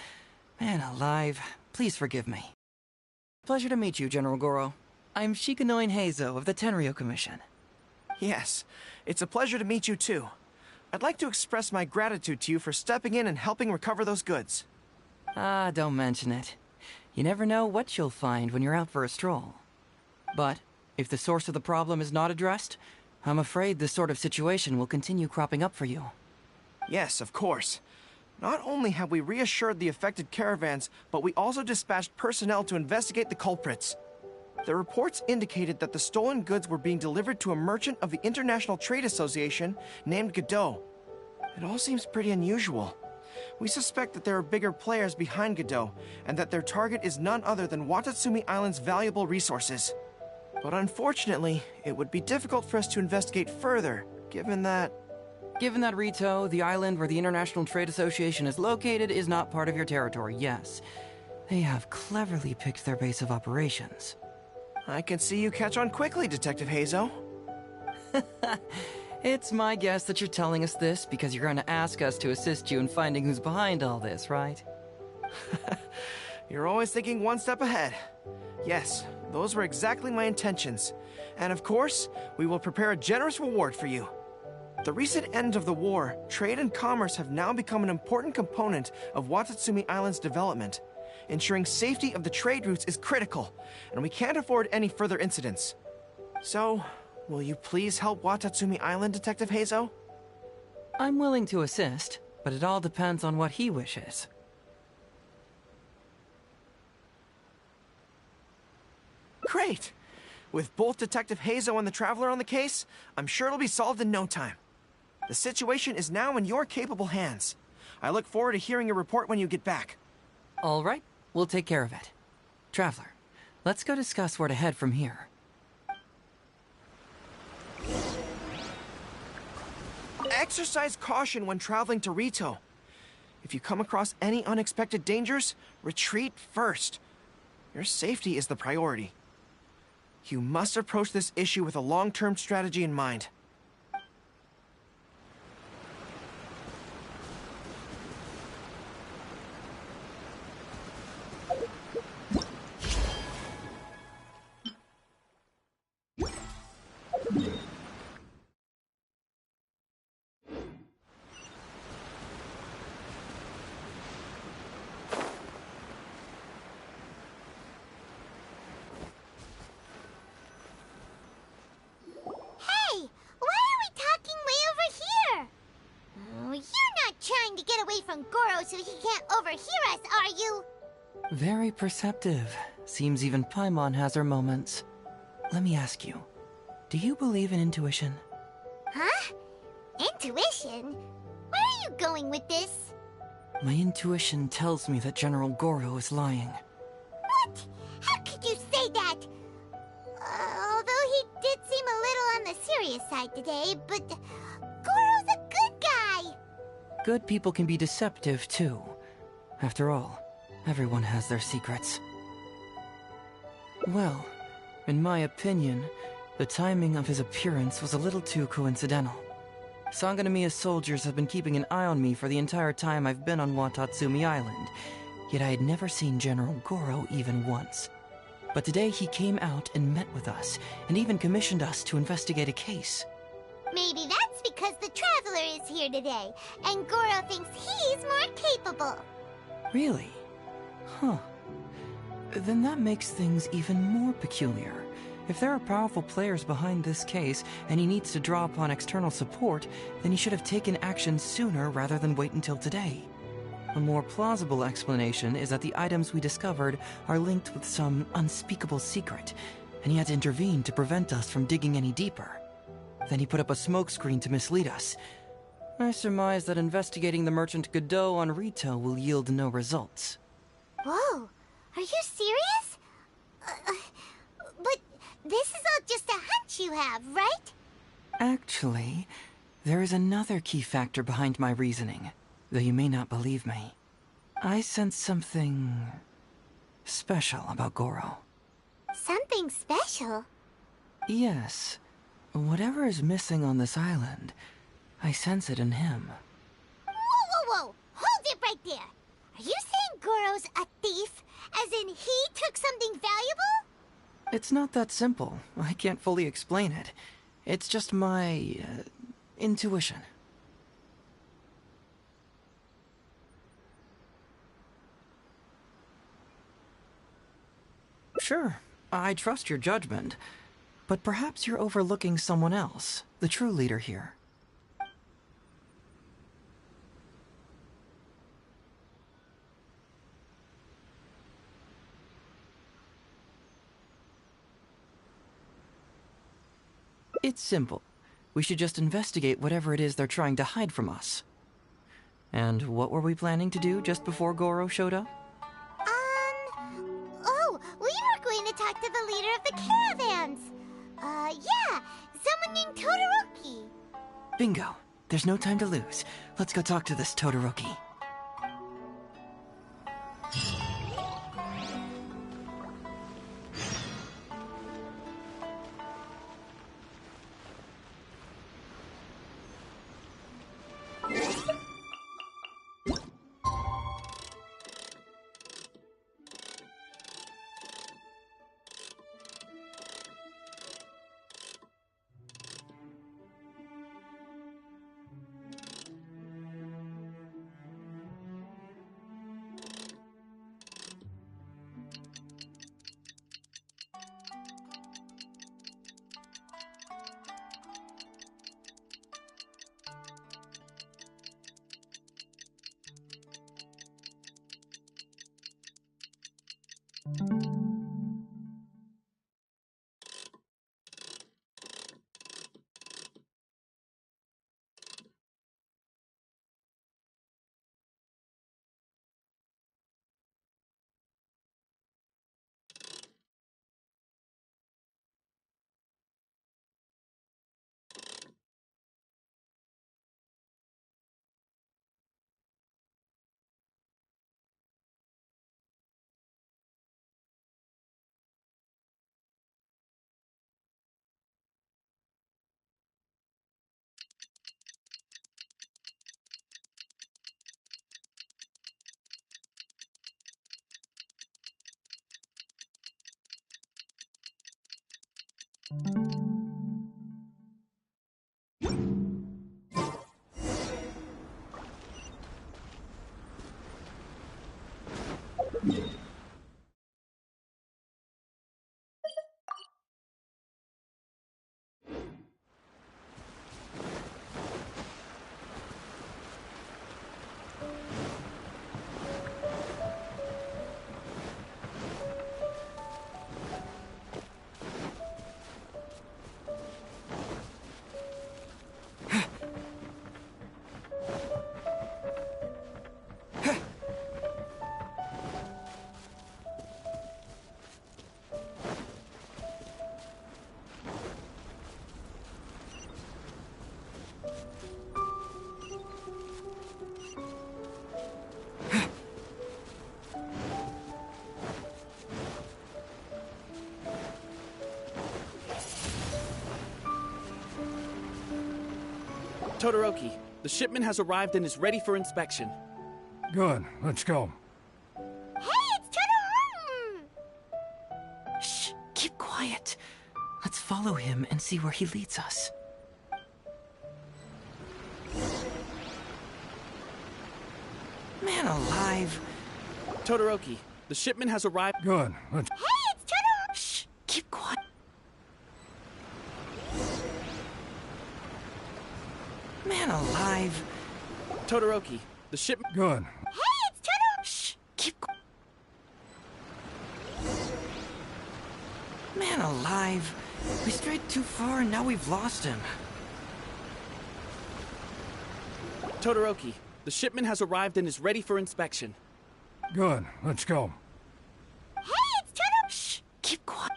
Man alive, please forgive me. Pleasure to meet you, General Goro. I'm Shikanoin Heizo of the Tenryo Commission. Yes, it's a pleasure to meet you too. I'd like to express my gratitude to you for stepping in and helping recover those goods. Don't mention it. You never know what you'll find when you're out for a stroll. But If the source of the problem is not addressed, I'm afraid this sort of situation will continue cropping up for you. Yes, of course. Not only have we reassured the affected caravans, but we also dispatched personnel to investigate the culprits. The reports indicated that the stolen goods were being delivered to a merchant of the International Trade Association named Godot. It all seems pretty unusual. We suspect that there are bigger players behind Godot, and that their target is none other than Watatsumi Island's valuable resources. But unfortunately, it would be difficult for us to investigate further, given that... Given that Rito, the island where the International Trade Association is located, is not part of your territory, yes. They have cleverly picked their base of operations. I can see you catch on quickly, Detective Hazo. It's my guess that you're telling us this because you're going to ask us to assist you in finding who's behind all this, right? You're always thinking one step ahead. Yes, those were exactly my intentions. And of course, we will prepare a generous reward for you. The recent end of the war, trade and commerce have now become an important component of Watatsumi Island's development. Ensuring safety of the trade routes is critical, and we can't afford any further incidents. So, will you please help Watatsumi Island, Detective Hazo? I'm willing to assist, but it all depends on what he wishes. Great! With both Detective Hazo and the Traveler on the case, I'm sure it'll be solved in no time. The situation is now in your capable hands. I look forward to hearing your report when you get back. All right, we'll take care of it. Traveler, let's go discuss where to head from here. Exercise caution when traveling to Rito. If you come across any unexpected dangers, retreat first. Your safety is the priority. You must approach this issue with a long-term strategy in mind. From Goro so he can't overhear us, are you? Very perceptive. Seems even Paimon has her moments. Let me ask you, do you believe in intuition? Huh? Intuition? Where are you going with this? My intuition tells me that General Goro is lying. What? How could you say that? Although he did seem a little on the serious side today, but Goro's a good guy. Good people can be deceptive, too. After all, everyone has their secrets. Well, in my opinion, the timing of his appearance was a little too coincidental. Sangonomiya soldiers have been keeping an eye on me for the entire time I've been on Watatsumi Island, yet I had never seen General Goro even once. But today he came out and met with us, and even commissioned us to investigate a case. Maybe that's because the Traveler is here today, and Goro thinks he's more capable. Really? Huh. Then that makes things even more peculiar. If there are powerful players behind this case, and he needs to draw upon external support, then he should have taken action sooner rather than wait until today. A more plausible explanation is that the items we discovered are linked with some unspeakable secret, and he had to intervene to prevent us from digging any deeper. Then he put up a smokescreen to mislead us. I surmise that investigating the merchant Godot on Rito will yield no results. Whoa, are you serious? But this is all just a hunch you have, right? Actually, there is another key factor behind my reasoning, though you may not believe me. I sense something special about Goro. Something special? Yes. Whatever is missing on this island, I sense it in him. Whoa! Hold it right there! Are you saying Goro's a thief? As in he took something valuable? It's not that simple. I can't fully explain it. It's just my intuition. Sure, I trust your judgment. But perhaps you're overlooking someone else, the true leader here. It's simple. We should just investigate whatever it is they're trying to hide from us. And what were we planning to do just before Goro showed up? Oh, we were going to talk to the leader of the caravans. Yeah, someone named Todoroki. Bingo. There's no time to lose. Let's go talk to this Todoroki. Todoroki, the shipment has arrived and is ready for inspection. Good, let's go. Hey, it's Todoroki! Shh, keep quiet. Let's follow him and see where he leads us. Man alive. Todoroki, the shipment has arrived. Good, let's... Hey, it's Todoroki! Shh, keep quiet. Man alive. Todoroki, the shipment. Good. Hey, it's Todoroki! Shh, keep quiet. Man alive. We strayed too far and now we've lost him. Todoroki, the shipment has arrived and is ready for inspection. Good, let's go. Hey, it's Todoroki! Shh, keep quiet.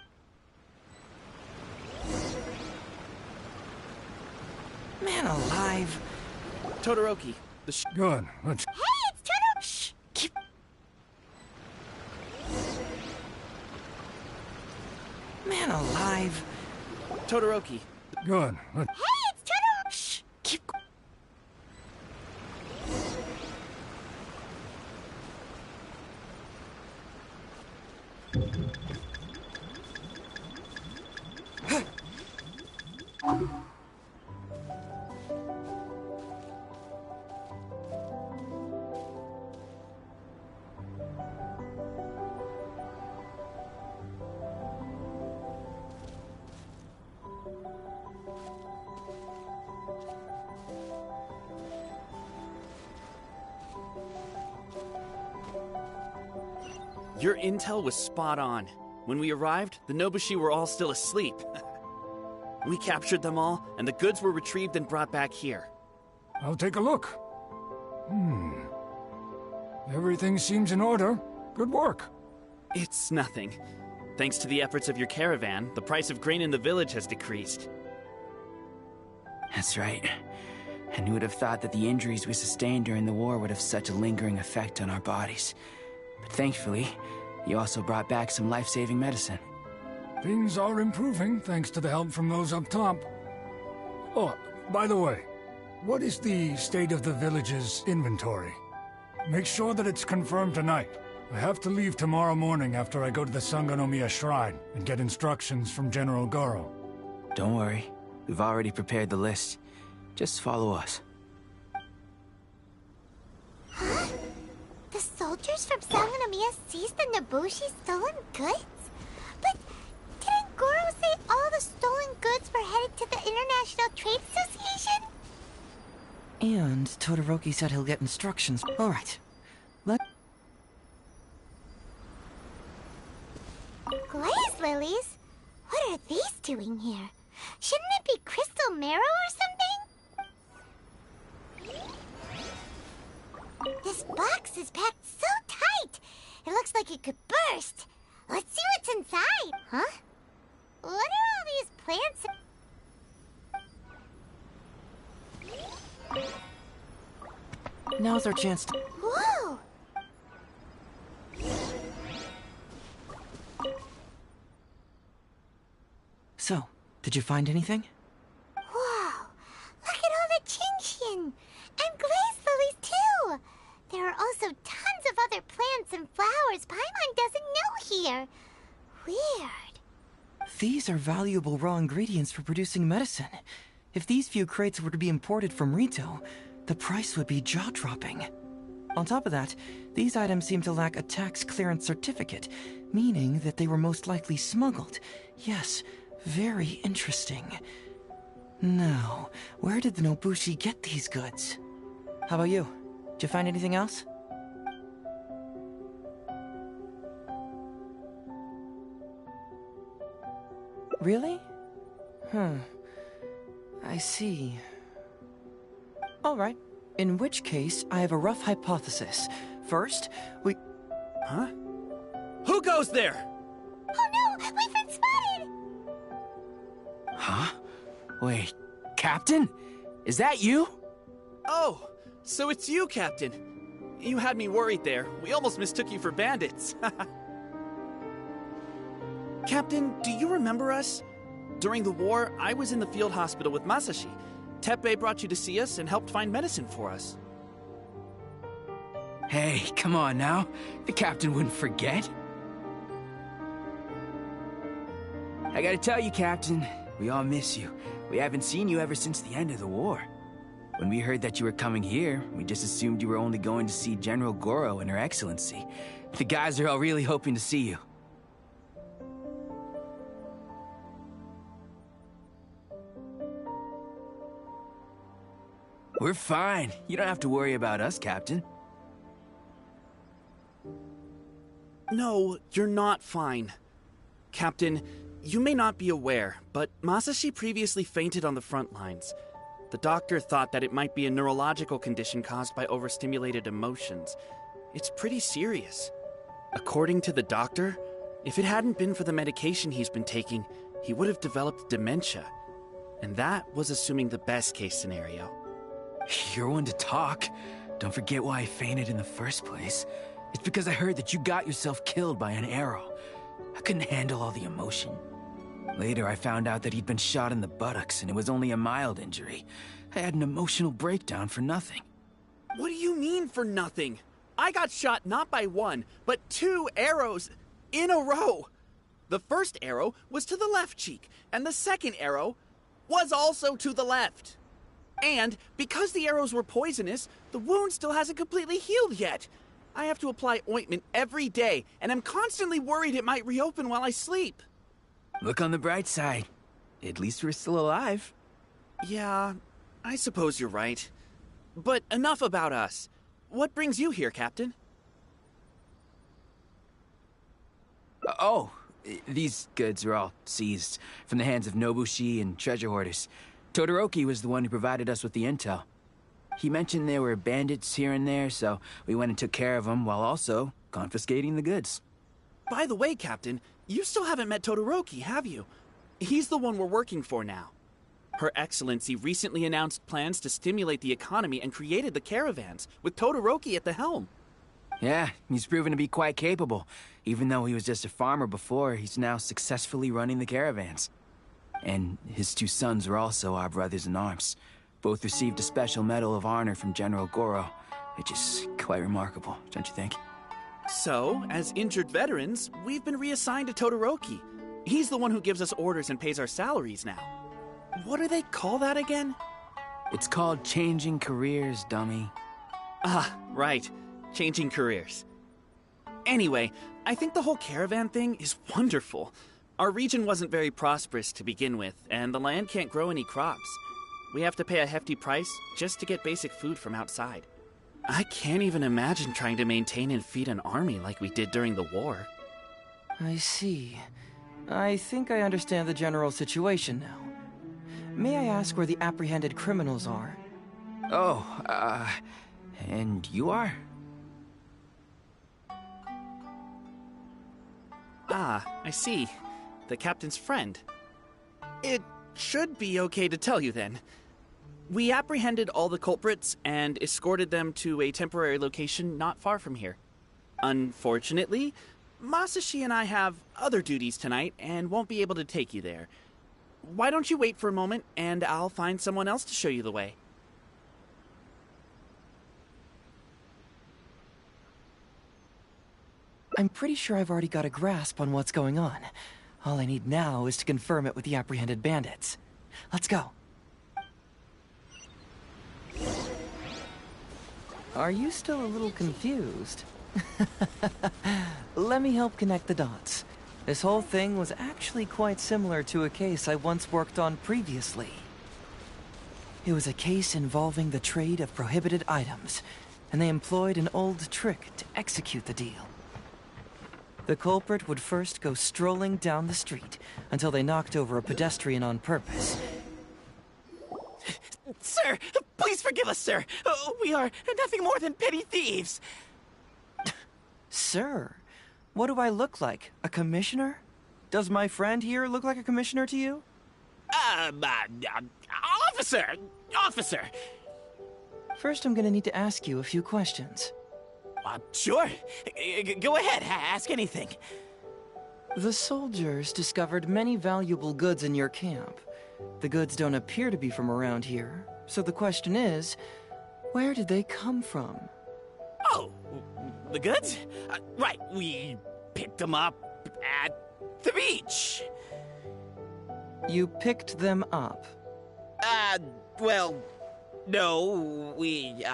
Man alive. Todoroki, the Good, let's... Hey, it's Todoroki! Shh, keep... Man alive. Todoroki. Good, let's... Hey, it's Todoroki! Shh, keep... Your intel was spot on. When we arrived, the Nobushi were all still asleep. We captured them all, and the goods were retrieved and brought back here. I'll take a look. Everything seems in order. Good work. It's nothing. Thanks to the efforts of your caravan, the price of grain in the village has decreased. That's right. And who would have thought that the injuries we sustained during the war would have such a lingering effect on our bodies? But thankfully, you also brought back some life-saving medicine. Things are improving thanks to the help from those up top. Oh, by the way, what is the state of the village's inventory? Make sure that it's confirmed tonight. I have to leave tomorrow morning after I go to the Sangonomiya Shrine and get instructions from General Goro. Don't worry. We've already prepared the list. Just follow us. Huh? The soldiers from Sangonomiya seized the Nobushi's stolen goods? But didn't Goro say all the stolen goods were headed to the International Trade Association? And Todoroki said he'll get instructions. Alright. Glaze lilies? What are these doing here? Shouldn't it be crystal marrow or something? This box is packed so tight! It looks like it could burst. Let's see what's inside. Huh? What are all these plants? Now's our chance to... Whoa! So, did you find anything? Wow! Look at all the Genshin! And glaze lilies, too! There are also tons of other plants and flowers Paimon doesn't know here. Weird. These are valuable raw ingredients for producing medicine. If these few crates were to be imported from Rito, the price would be jaw-dropping. On top of that, these items seem to lack a tax clearance certificate, meaning that they were most likely smuggled. Yes, very interesting. Now, where did the Nobushi get these goods? How about you? Did you find anything else? Really? I see. Alright. In which case, I have a rough hypothesis. First, we... Huh? Who goes there? Oh no! We've been spotted! Huh? Wait, Captain? Is that you? Oh, so it's you, Captain. You had me worried there. We almost mistook you for bandits. Captain, do you remember us? During the war, I was in the field hospital with Masashi. Teppei brought you to see us and helped find medicine for us. Hey, come on now. The captain wouldn't forget. I gotta tell you, Captain, we all miss you. We haven't seen you ever since the end of the war. When we heard that you were coming here, we just assumed you were only going to see General Goro and Her Excellency. The guys are all really hoping to see you. We're fine. You don't have to worry about us, Captain. No, you're not fine. Captain, you may not be aware, but Masashi previously fainted on the front lines. The doctor thought that it might be a neurological condition caused by overstimulated emotions. It's pretty serious. According to the doctor, if it hadn't been for the medication he's been taking, he would have developed dementia. And that was assuming the best case scenario. You're one to talk. Don't forget why I fainted in the first place. It's because I heard that you got yourself killed by an arrow. I couldn't handle all the emotion. Later, I found out that he'd been shot in the buttocks, and it was only a mild injury. I had an emotional breakdown for nothing. What do you mean for nothing? I got shot not by one, but 2 arrows in a row. The first arrow was to the left cheek, and the second arrow was also to the left. And because the arrows were poisonous, the wound still hasn't completely healed yet. I have to apply ointment every day, and I'm constantly worried it might reopen while I sleep. Look on the bright side. At least we're still alive. Yeah, I suppose you're right. But enough about us. What brings you here, Captain? These goods are all seized from the hands of Nobushi and treasure hoarders. Todoroki was the one who provided us with the intel. He mentioned there were bandits here and there, so we went and took care of them while also confiscating the goods. By the way, Captain, you still haven't met Todoroki, have you? He's the one we're working for now. Her Excellency recently announced plans to stimulate the economy and created the caravans, with Todoroki at the helm. Yeah, he's proven to be quite capable. Even though he was just a farmer before, he's now successfully running the caravans. And his two sons are also our brothers in arms. Both received a special medal of honor from General Goro, which is quite remarkable, don't you think? So, as injured veterans, we've been reassigned to Todoroki. He's the one who gives us orders and pays our salaries now. What do they call that again? It's called changing careers, dummy. Ah, right. Changing careers. Anyway, I think the whole caravan thing is wonderful. Our region wasn't very prosperous to begin with, and the land can't grow any crops. We have to pay a hefty price just to get basic food from outside. I can't even imagine trying to maintain and feed an army like we did during the war. I see. I think I understand the general situation now. May I ask where the apprehended criminals are? And you are? Ah, I see. The captain's friend. It should be okay to tell you then. We apprehended all the culprits and escorted them to a temporary location not far from here. Unfortunately, Masashi and I have other duties tonight and won't be able to take you there. Why don't you wait for a moment and I'll find someone else to show you the way. I'm pretty sure I've already got a grasp on what's going on. All I need now is to confirm it with the apprehended bandits. Let's go. Are you still a little confused? Let me help connect the dots. This whole thing was actually quite similar to a case I once worked on previously. It was a case involving the trade of prohibited items, and they employed an old trick to execute the deal. The culprit would first go strolling down the street until they knocked over a pedestrian on purpose. Sir, please forgive us, sir. We are nothing more than petty thieves. Sir, what do I look like? A commissioner? Does my friend here look like a commissioner to you? Officer! First, I'm gonna need to ask you a few questions. Sure. Go ahead, ask anything. The soldiers discovered many valuable goods in your camp. The goods don't appear to be from around here, so the question is, where did they come from? Oh, the goods? Right, we picked them up at the beach. You picked them up? Well, no, we,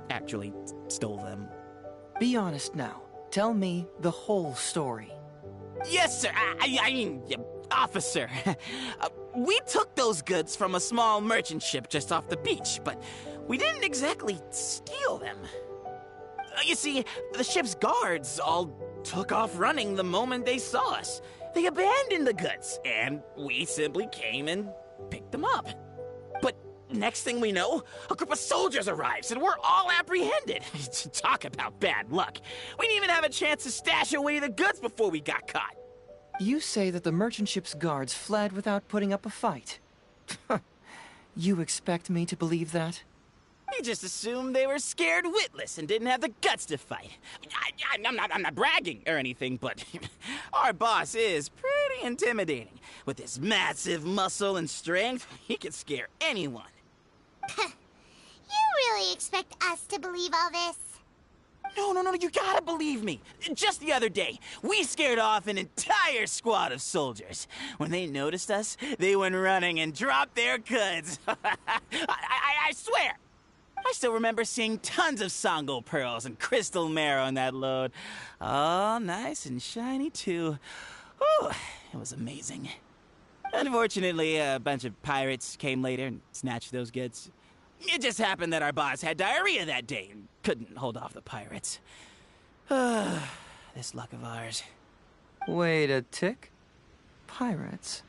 actually stole them. Be honest now. Tell me the whole story. Yes, sir. I mean, officer. We took those goods from a small merchant ship just off the beach, but we didn't exactly steal them. You see, the ship's guards all took off running the moment they saw us. They abandoned the goods, and we simply came and picked them up. But next thing we know, a group of soldiers arrives, and we're all apprehended. Talk about bad luck. We didn't even have a chance to stash away the goods before we got caught. You say that the merchant ship's guards fled without putting up a fight. You expect me to believe that? We just assumed they were scared witless and didn't have the guts to fight. I'm not bragging or anything, but our boss is pretty intimidating. With his massive muscle and strength, he can scare anyone. You really expect us to believe all this? No, you gotta believe me. Just the other day, we scared off an entire squad of soldiers. When they noticed us, they went running and dropped their goods. I swear. I still remember seeing tons of Sango pearls and crystal marrow in that load. All nice and shiny, too. Whew, it was amazing. Unfortunately, a bunch of pirates came later and snatched those goods. It just happened that our boss had diarrhea that day and couldn't hold off the pirates. This luck of ours. Wait a tick. Pirates?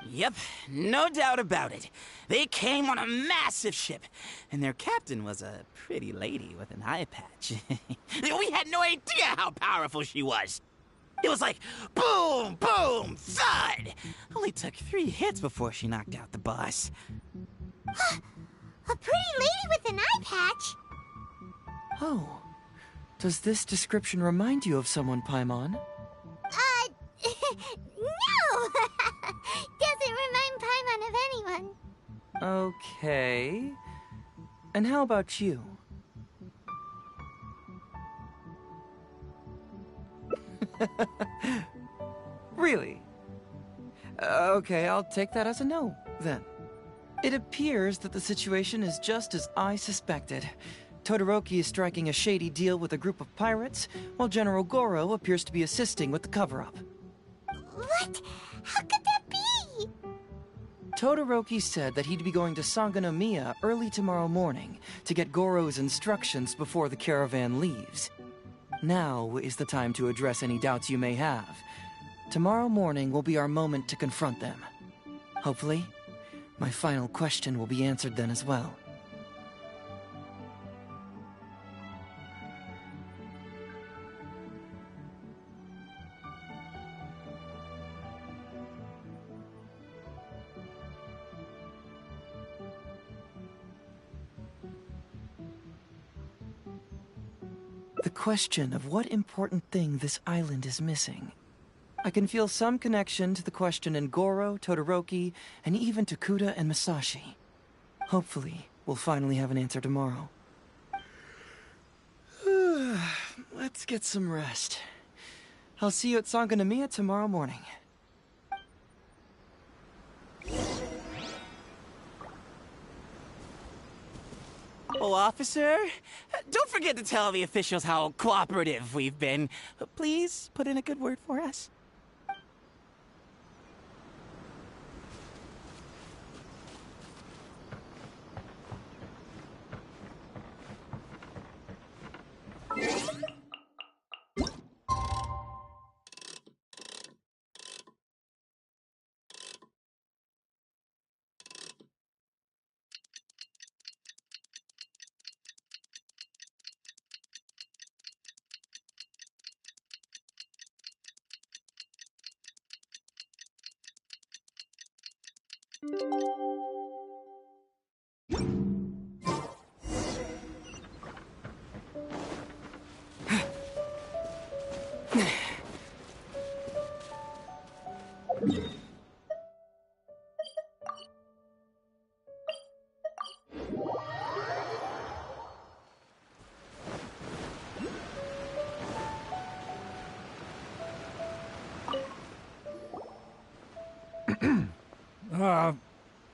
Yep, no doubt about it. They came on a massive ship, and their captain was a pretty lady with an eye patch. We had no idea how powerful she was. It was like boom, boom, thud. Only took 3 hits before she knocked out the boss. A pretty lady with an eye patch? Oh. Does this description remind you of someone, Paimon? No! Doesn't remind Paimon of anyone. Okay. And how about you? Really? Okay, I'll take that as a no, then. It appears that the situation is just as I suspected. Todoroki is striking a shady deal with a group of pirates, while General Goro appears to be assisting with the cover-up. What? How could that be? Todoroki said that he'd be going to Sangonomiya early tomorrow morning to get Goro's instructions before the caravan leaves. Now is the time to address any doubts you may have. Tomorrow morning will be our moment to confront them. Hopefully, my final question will be answered then as well. The question of what important thing this island is missing. I can feel some connection to the question in Goro, Todoroki, and even to Kuda and Masashi. Hopefully, we'll finally have an answer tomorrow. Let's get some rest. I'll see you at Sangonomiya tomorrow morning. Oh, officer, don't forget to tell the officials how cooperative we've been. Please put in a good word for us.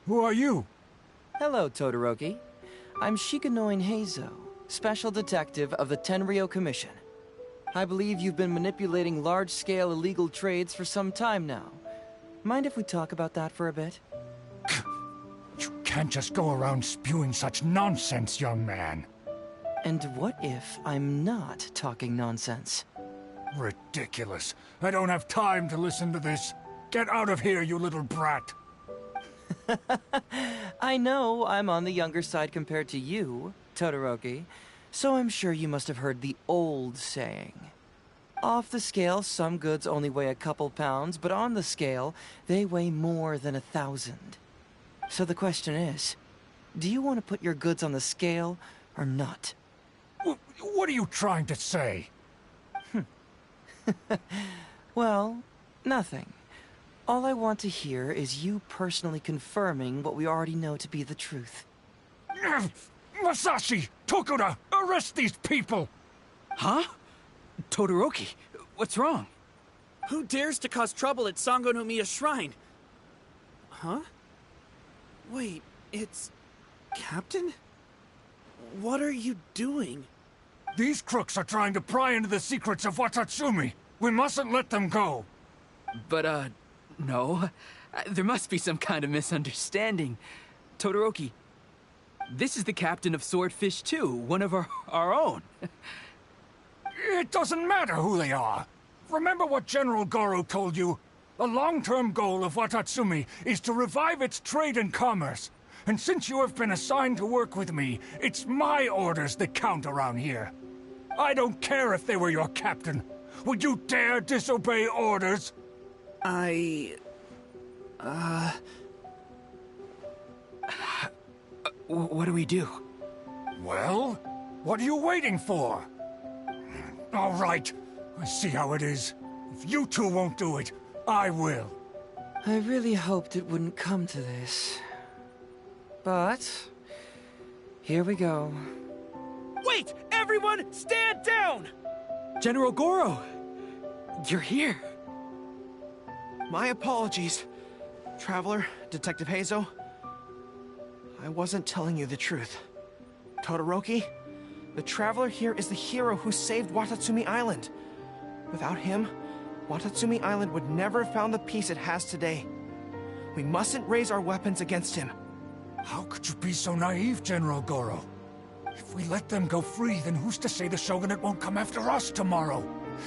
Who are you? Hello, Todoroki. I'm Shikanoin Heizo, Special Detective of the Tenryou Commission. I believe you've been manipulating large-scale illegal trades for some time now. Mind if we talk about that for a bit? You can't just go around spewing such nonsense, young man. And what if I'm not talking nonsense? Ridiculous. I don't have time to listen to this. Get out of here, you little brat. I know I'm on the younger side compared to you, Todoroki, so I'm sure you must have heard the old saying. Off the scale, some goods only weigh a couple pounds, but on the scale, they weigh more than 1,000. So the question is, do you want to put your goods on the scale or not? What are you trying to say? Well, nothing. All I want to hear is you personally confirming what we already know to be the truth. Masashi! Tokuda! Arrest these people! Huh? Todoroki, what's wrong? Who dares to cause trouble at Sangonomiya Shrine? Huh? Wait, it's... Captain? What are you doing? These crooks are trying to pry into the secrets of Watatsumi. We mustn't let them go. But, no. There must be some kind of misunderstanding. Todoroki, this is the captain of Swordfish too, one of our own. It doesn't matter who they are. Remember what General Goro told you? The long-term goal of Watatsumi is to revive its trade and commerce. And since you have been assigned to work with me, it's my orders that count around here. I don't care if they were your captain. Would you dare disobey orders? What do we do? Well, what are you waiting for? All right, I see how it is. If you two won't do it, I will. I really hoped it wouldn't come to this. But here we go. Wait! Everyone, stand down! General Goro! You're here. My apologies, Traveler, Detective Heizo. I wasn't telling you the truth. Todoroki, the Traveler here is the hero who saved Watatsumi Island. Without him, Watatsumi Island would never have found the peace it has today. We mustn't raise our weapons against him. How could you be so naive, General Goro? If we let them go free, then who's to say the Shogunate won't come after us tomorrow?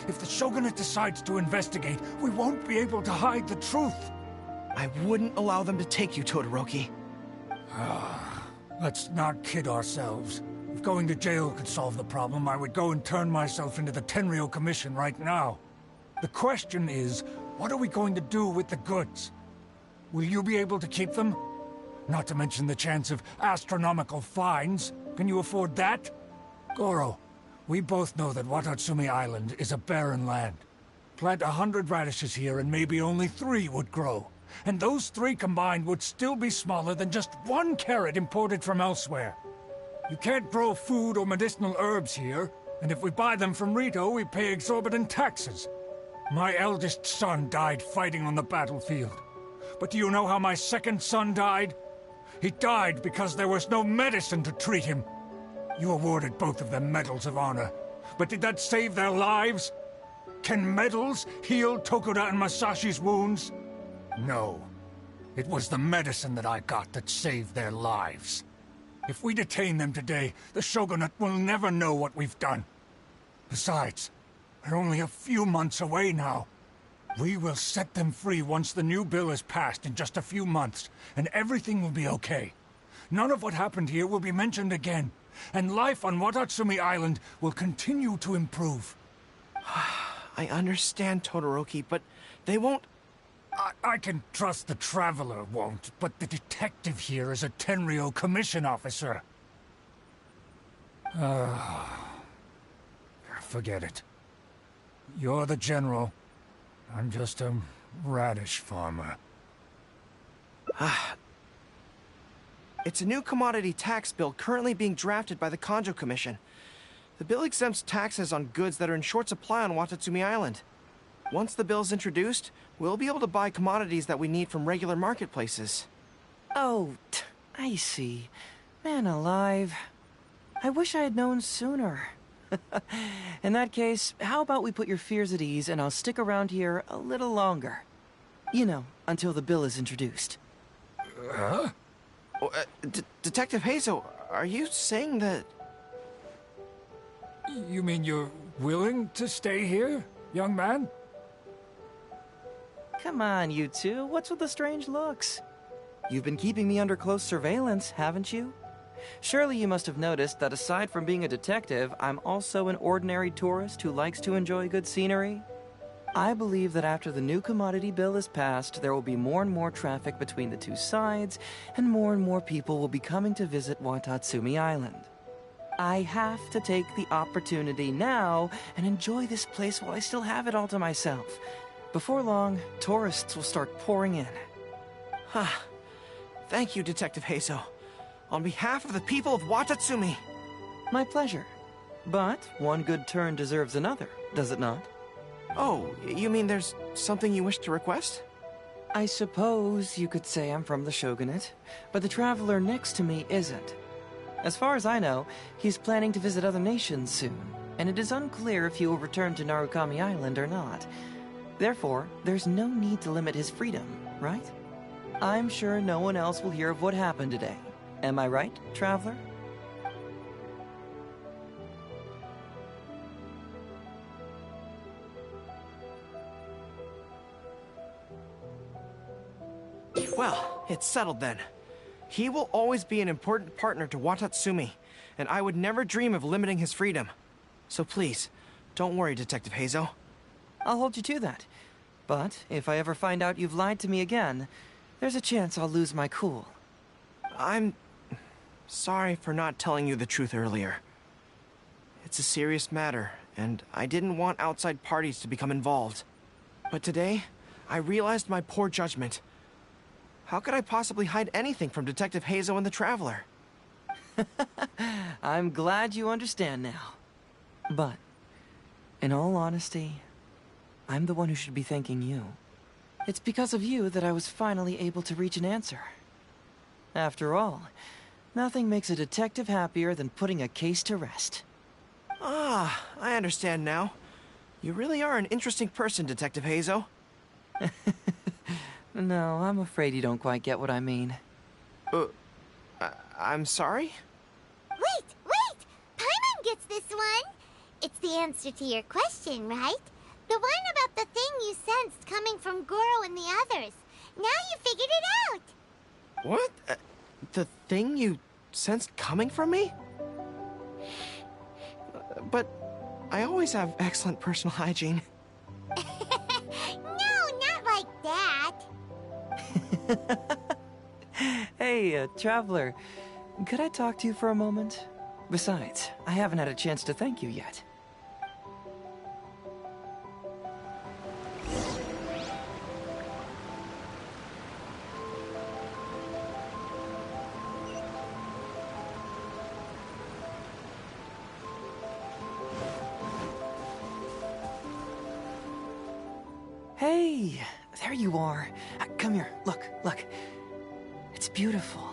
If the Shogunate decides to investigate, we won't be able to hide the truth. I wouldn't allow them to take you, Todoroki. Let's not kid ourselves. If going to jail could solve the problem, I would go and turn myself into the Tenryou Commission right now. The question is, what are we going to do with the goods? Will you be able to keep them? Not to mention the chance of astronomical fines. Can you afford that? Goro, we both know that Watatsumi Island is a barren land. Plant 100 radishes here and maybe only 3 would grow. And those 3 combined would still be smaller than just 1 carrot imported from elsewhere. You can't grow food or medicinal herbs here, and if we buy them from Rito, we pay exorbitant taxes. My eldest son died fighting on the battlefield. But do you know how my second son died? He died because there was no medicine to treat him. You awarded both of them medals of honor, but did that save their lives? Can medals heal Tokuda and Masashi's wounds? No. It was the medicine that I got that saved their lives. If we detain them today, the Shogunate will never know what we've done. Besides, we're only a few months away now. We will set them free once the new bill is passed in just a few months, and everything will be okay. None of what happened here will be mentioned again, and life on Watatsumi Island will continue to improve. I understand, Todoroki, but they won't... I can trust the Traveler won't, but the detective here is a Tenryou Commission officer. Forget it. You're the general. I'm just a radish farmer. It's a new commodity tax bill currently being drafted by the Kanjo Commission. The bill exempts taxes on goods that are in short supply on Watatsumi Island. Once the bill's introduced, we'll be able to buy commodities that we need from regular marketplaces. Oh, I see. Man alive. I wish I had known sooner. In that case, how about we put your fears at ease and I'll stick around here a little longer. You know, until the bill is introduced. Huh? Detective Heizo, are you saying that... You mean you're willing to stay here, young man? Come on, you two. What's with the strange looks? You've been keeping me under close surveillance, haven't you? Surely you must have noticed that aside from being a detective, I'm also an ordinary tourist who likes to enjoy good scenery. I believe that after the new commodity bill is passed, there will be more and more traffic between the two sides, and more people will be coming to visit Watatsumi Island. I have to take the opportunity now and enjoy this place while I still have it all to myself. Before long, tourists will start pouring in. Thank you, Detective Heizo. On behalf of the people of Watatsumi. My pleasure. But one good turn deserves another, does it not? Oh, you mean there's something you wish to request? I suppose you could say I'm from the Shogunate, but the traveler next to me isn't. As far as I know, he's planning to visit other nations soon, and it is unclear if he will return to Narukami Island or not. Therefore, there's no need to limit his freedom, right? I'm sure no one else will hear of what happened today. Am I right, traveler? It's settled then. He will always be an important partner to Watatsumi, and I would never dream of limiting his freedom. So please, don't worry, Detective Heizo. I'll hold you to that. But if I ever find out you've lied to me again, there's a chance I'll lose my cool. I'm sorry for not telling you the truth earlier. It's a serious matter, and I didn't want outside parties to become involved. But today, I realized my poor judgment. How could I possibly hide anything from Detective Heizo and the Traveler? I'm glad you understand now. But, in all honesty, I'm the one who should be thanking you. It's because of you that I was finally able to reach an answer. After all, nothing makes a detective happier than putting a case to rest. Ah, I understand now. You really are an interesting person, Detective Heizo. No, I'm afraid you don't quite get what I mean. I'm sorry? Wait! Paimon gets this one! It's the answer to your question, right? The one about the thing you sensed coming from Goro and the others. Now you figured it out! What? The thing you sensed coming from me? But I always have excellent personal hygiene. No, not like that. Hey, Traveler, could I talk to you for a moment? Besides, I haven't had a chance to thank you yet. Hey, there you are. Come here, look. It's beautiful,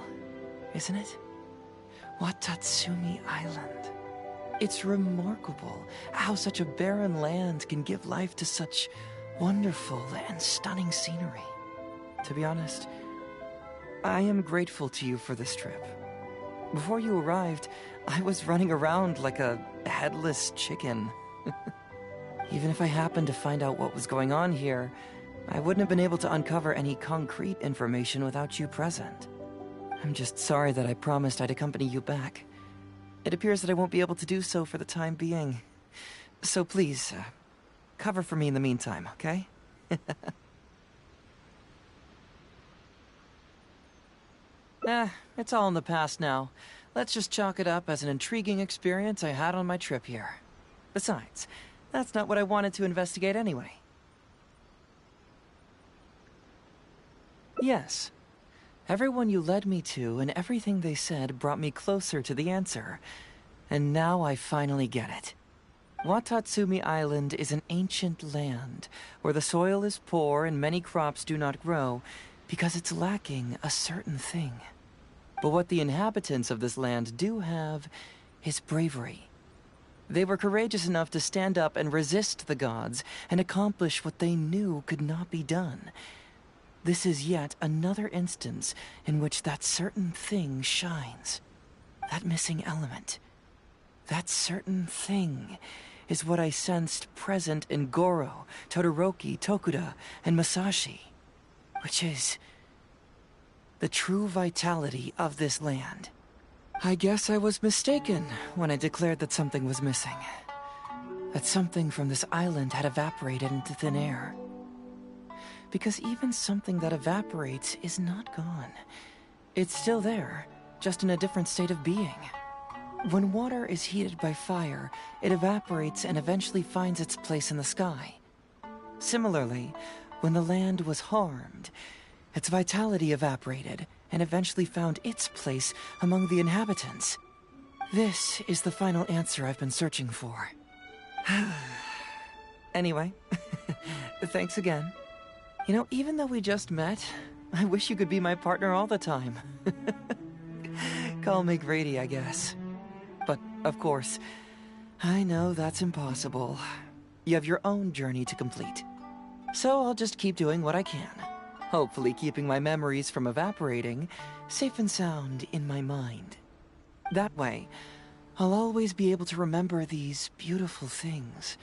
isn't it? Watatsumi Island. It's remarkable how such a barren land can give life to such wonderful and stunning scenery. To be honest, I am grateful to you for this trip. Before you arrived, I was running around like a headless chicken. Even if I happened to find out what was going on here, I wouldn't have been able to uncover any concrete information without you present. I'm just sorry that I promised I'd accompany you back. It appears that I won't be able to do so for the time being. So please, cover for me in the meantime, okay? It's all in the past now. Let's just chalk it up as an intriguing experience I had on my trip here. Besides, that's not what I wanted to investigate anyway. Yes. Everyone you led me to and everything they said brought me closer to the answer. And now I finally get it. Watatsumi Island is an ancient land where the soil is poor and many crops do not grow because it's lacking a certain thing. But what the inhabitants of this land do have is bravery. They were courageous enough to stand up and resist the gods and accomplish what they knew could not be done. This is yet another instance in which that certain thing shines. That missing element. That certain thing is what I sensed present in Goro, Todoroki, Tokuda, and Masashi. Which is the true vitality of this land. I guess I was mistaken when I declared that something was missing. That something from this island had evaporated into thin air. Because even something that evaporates is not gone. It's still there, just in a different state of being. When water is heated by fire, it evaporates and eventually finds its place in the sky. Similarly, when the land was harmed, its vitality evaporated and eventually found its place among the inhabitants. This is the final answer I've been searching for. Anyway, thanks again. You know, even though we just met, I wish you could be my partner all the time. Call me Grady, I guess. But, of course, I know that's impossible. You have your own journey to complete. So I'll just keep doing what I can. Hopefully keeping my memories from evaporating safe and sound in my mind. That way, I'll always be able to remember these beautiful things.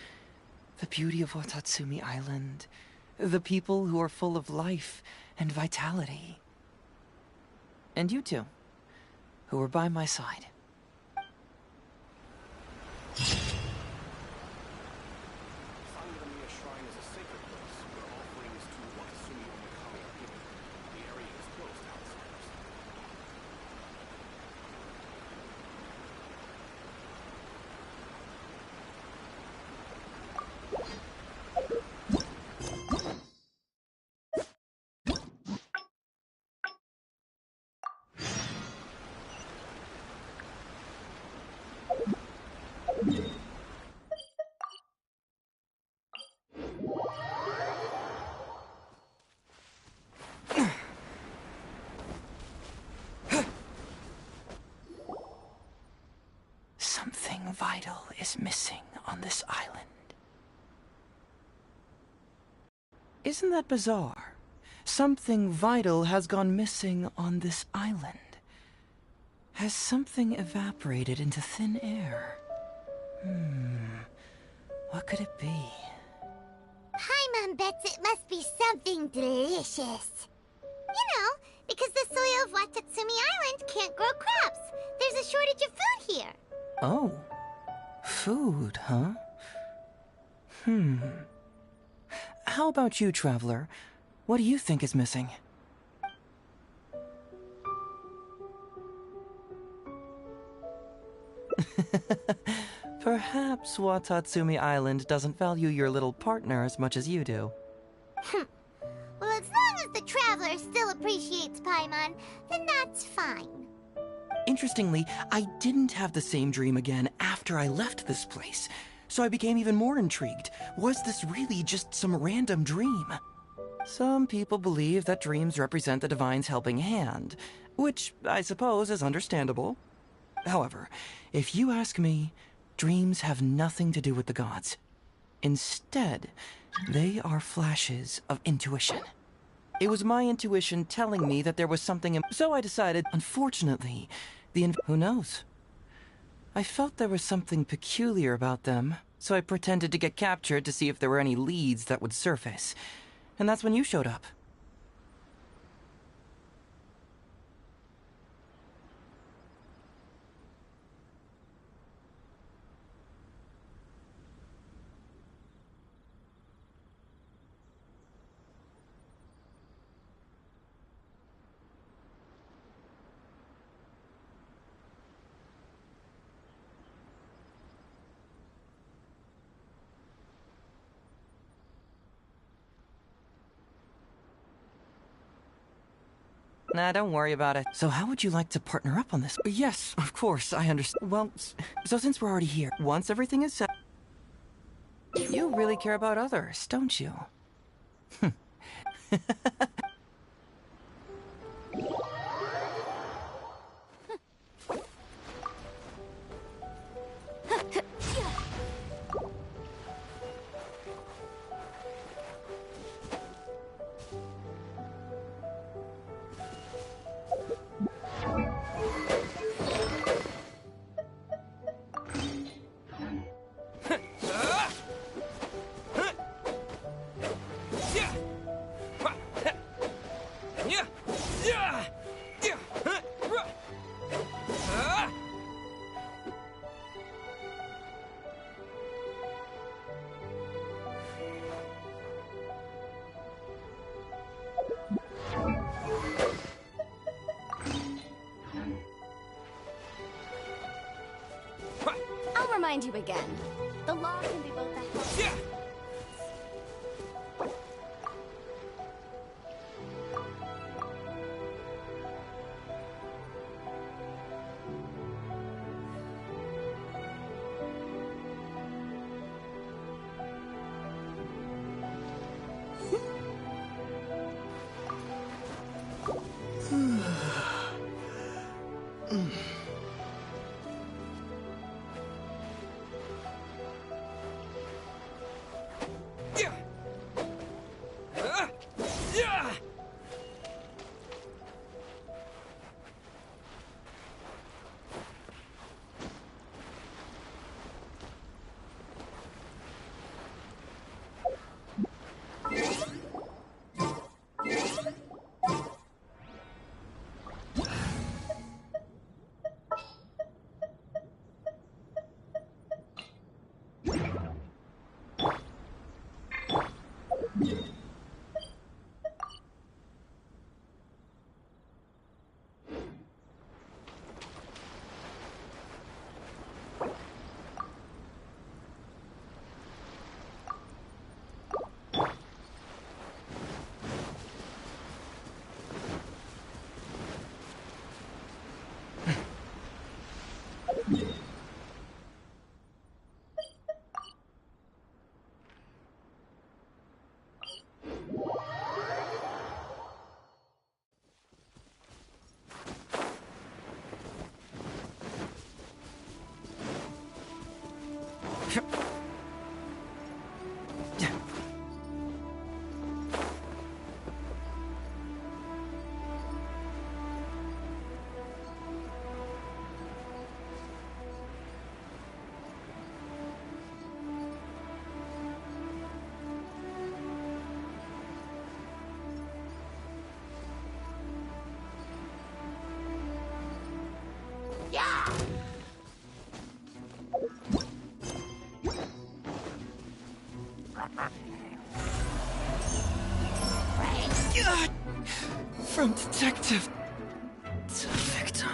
The beauty of Watatsumi Island, the people who are full of life and vitality. And you two, who were by my side. Sangha Shrine is a sacred place where offerings to Watatsumi Island are given. The area is closed to outsiders. Something vital is missing on this island. Isn't that bizarre? Something vital has gone missing on this island. Has something evaporated into thin air? What could it be? Paimon bets it must be something delicious. You know, because the soil of Watatsumi Island can't grow crops. There's a shortage of food here. Oh. Food, huh? How about you, traveler? What do you think is missing? Perhaps Watatsumi Island doesn't value your little partner as much as you do. Well, as long as the traveler still appreciates Paimon, then that's fine. Interestingly, I didn't have the same dream again after I left this place, so I became even more intrigued. Was this really just some random dream? Some people believe that dreams represent the divine's helping hand, which I suppose is understandable. However, if you ask me, dreams have nothing to do with the gods. Instead, they are flashes of intuition. It was my intuition telling me that there was something, so I decided, unfortunately, who knows? I felt there was something peculiar about them, so I pretended to get captured to see if there were any leads that would surface. And that's when you showed up. Nah, don't worry about it. So how would you like to partner up on this? Yes, of course, I understand. Well, so since we're already here, once everything is set... You really care about others, don't you? I'll remind you again. The law can be both a help. From detective to victim.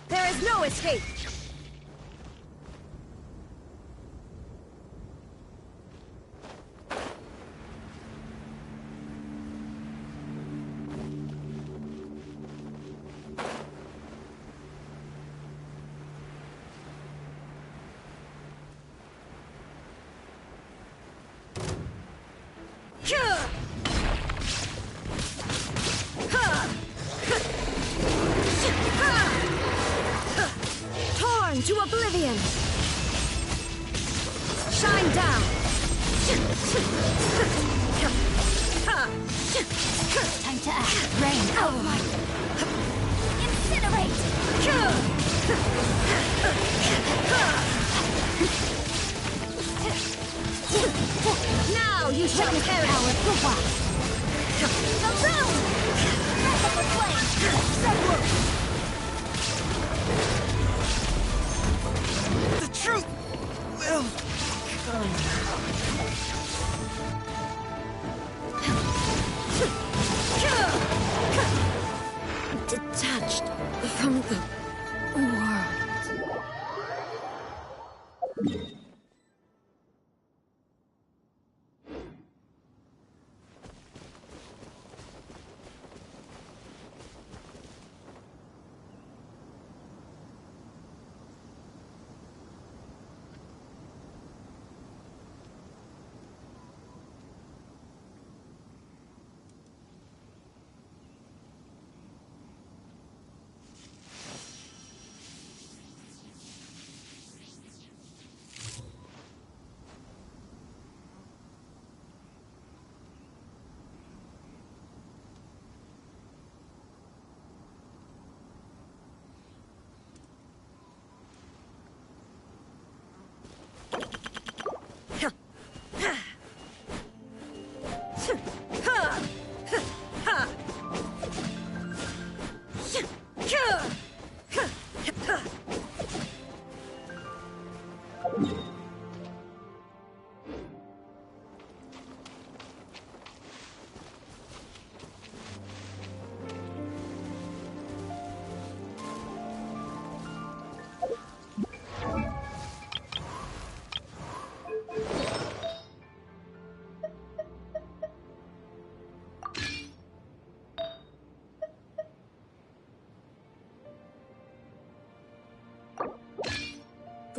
There is no escape! Torn to oblivion! Shine down! Time to act. Rain. Oh my... Incinerate! Now you shall perish! Power for what? The boom! Breath of the flame! Set loose! The truth will Detached from the world.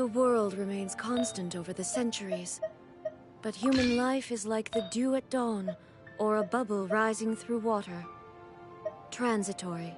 The world remains constant over the centuries. But human life is like the dew at dawn, or a bubble rising through water. Transitory.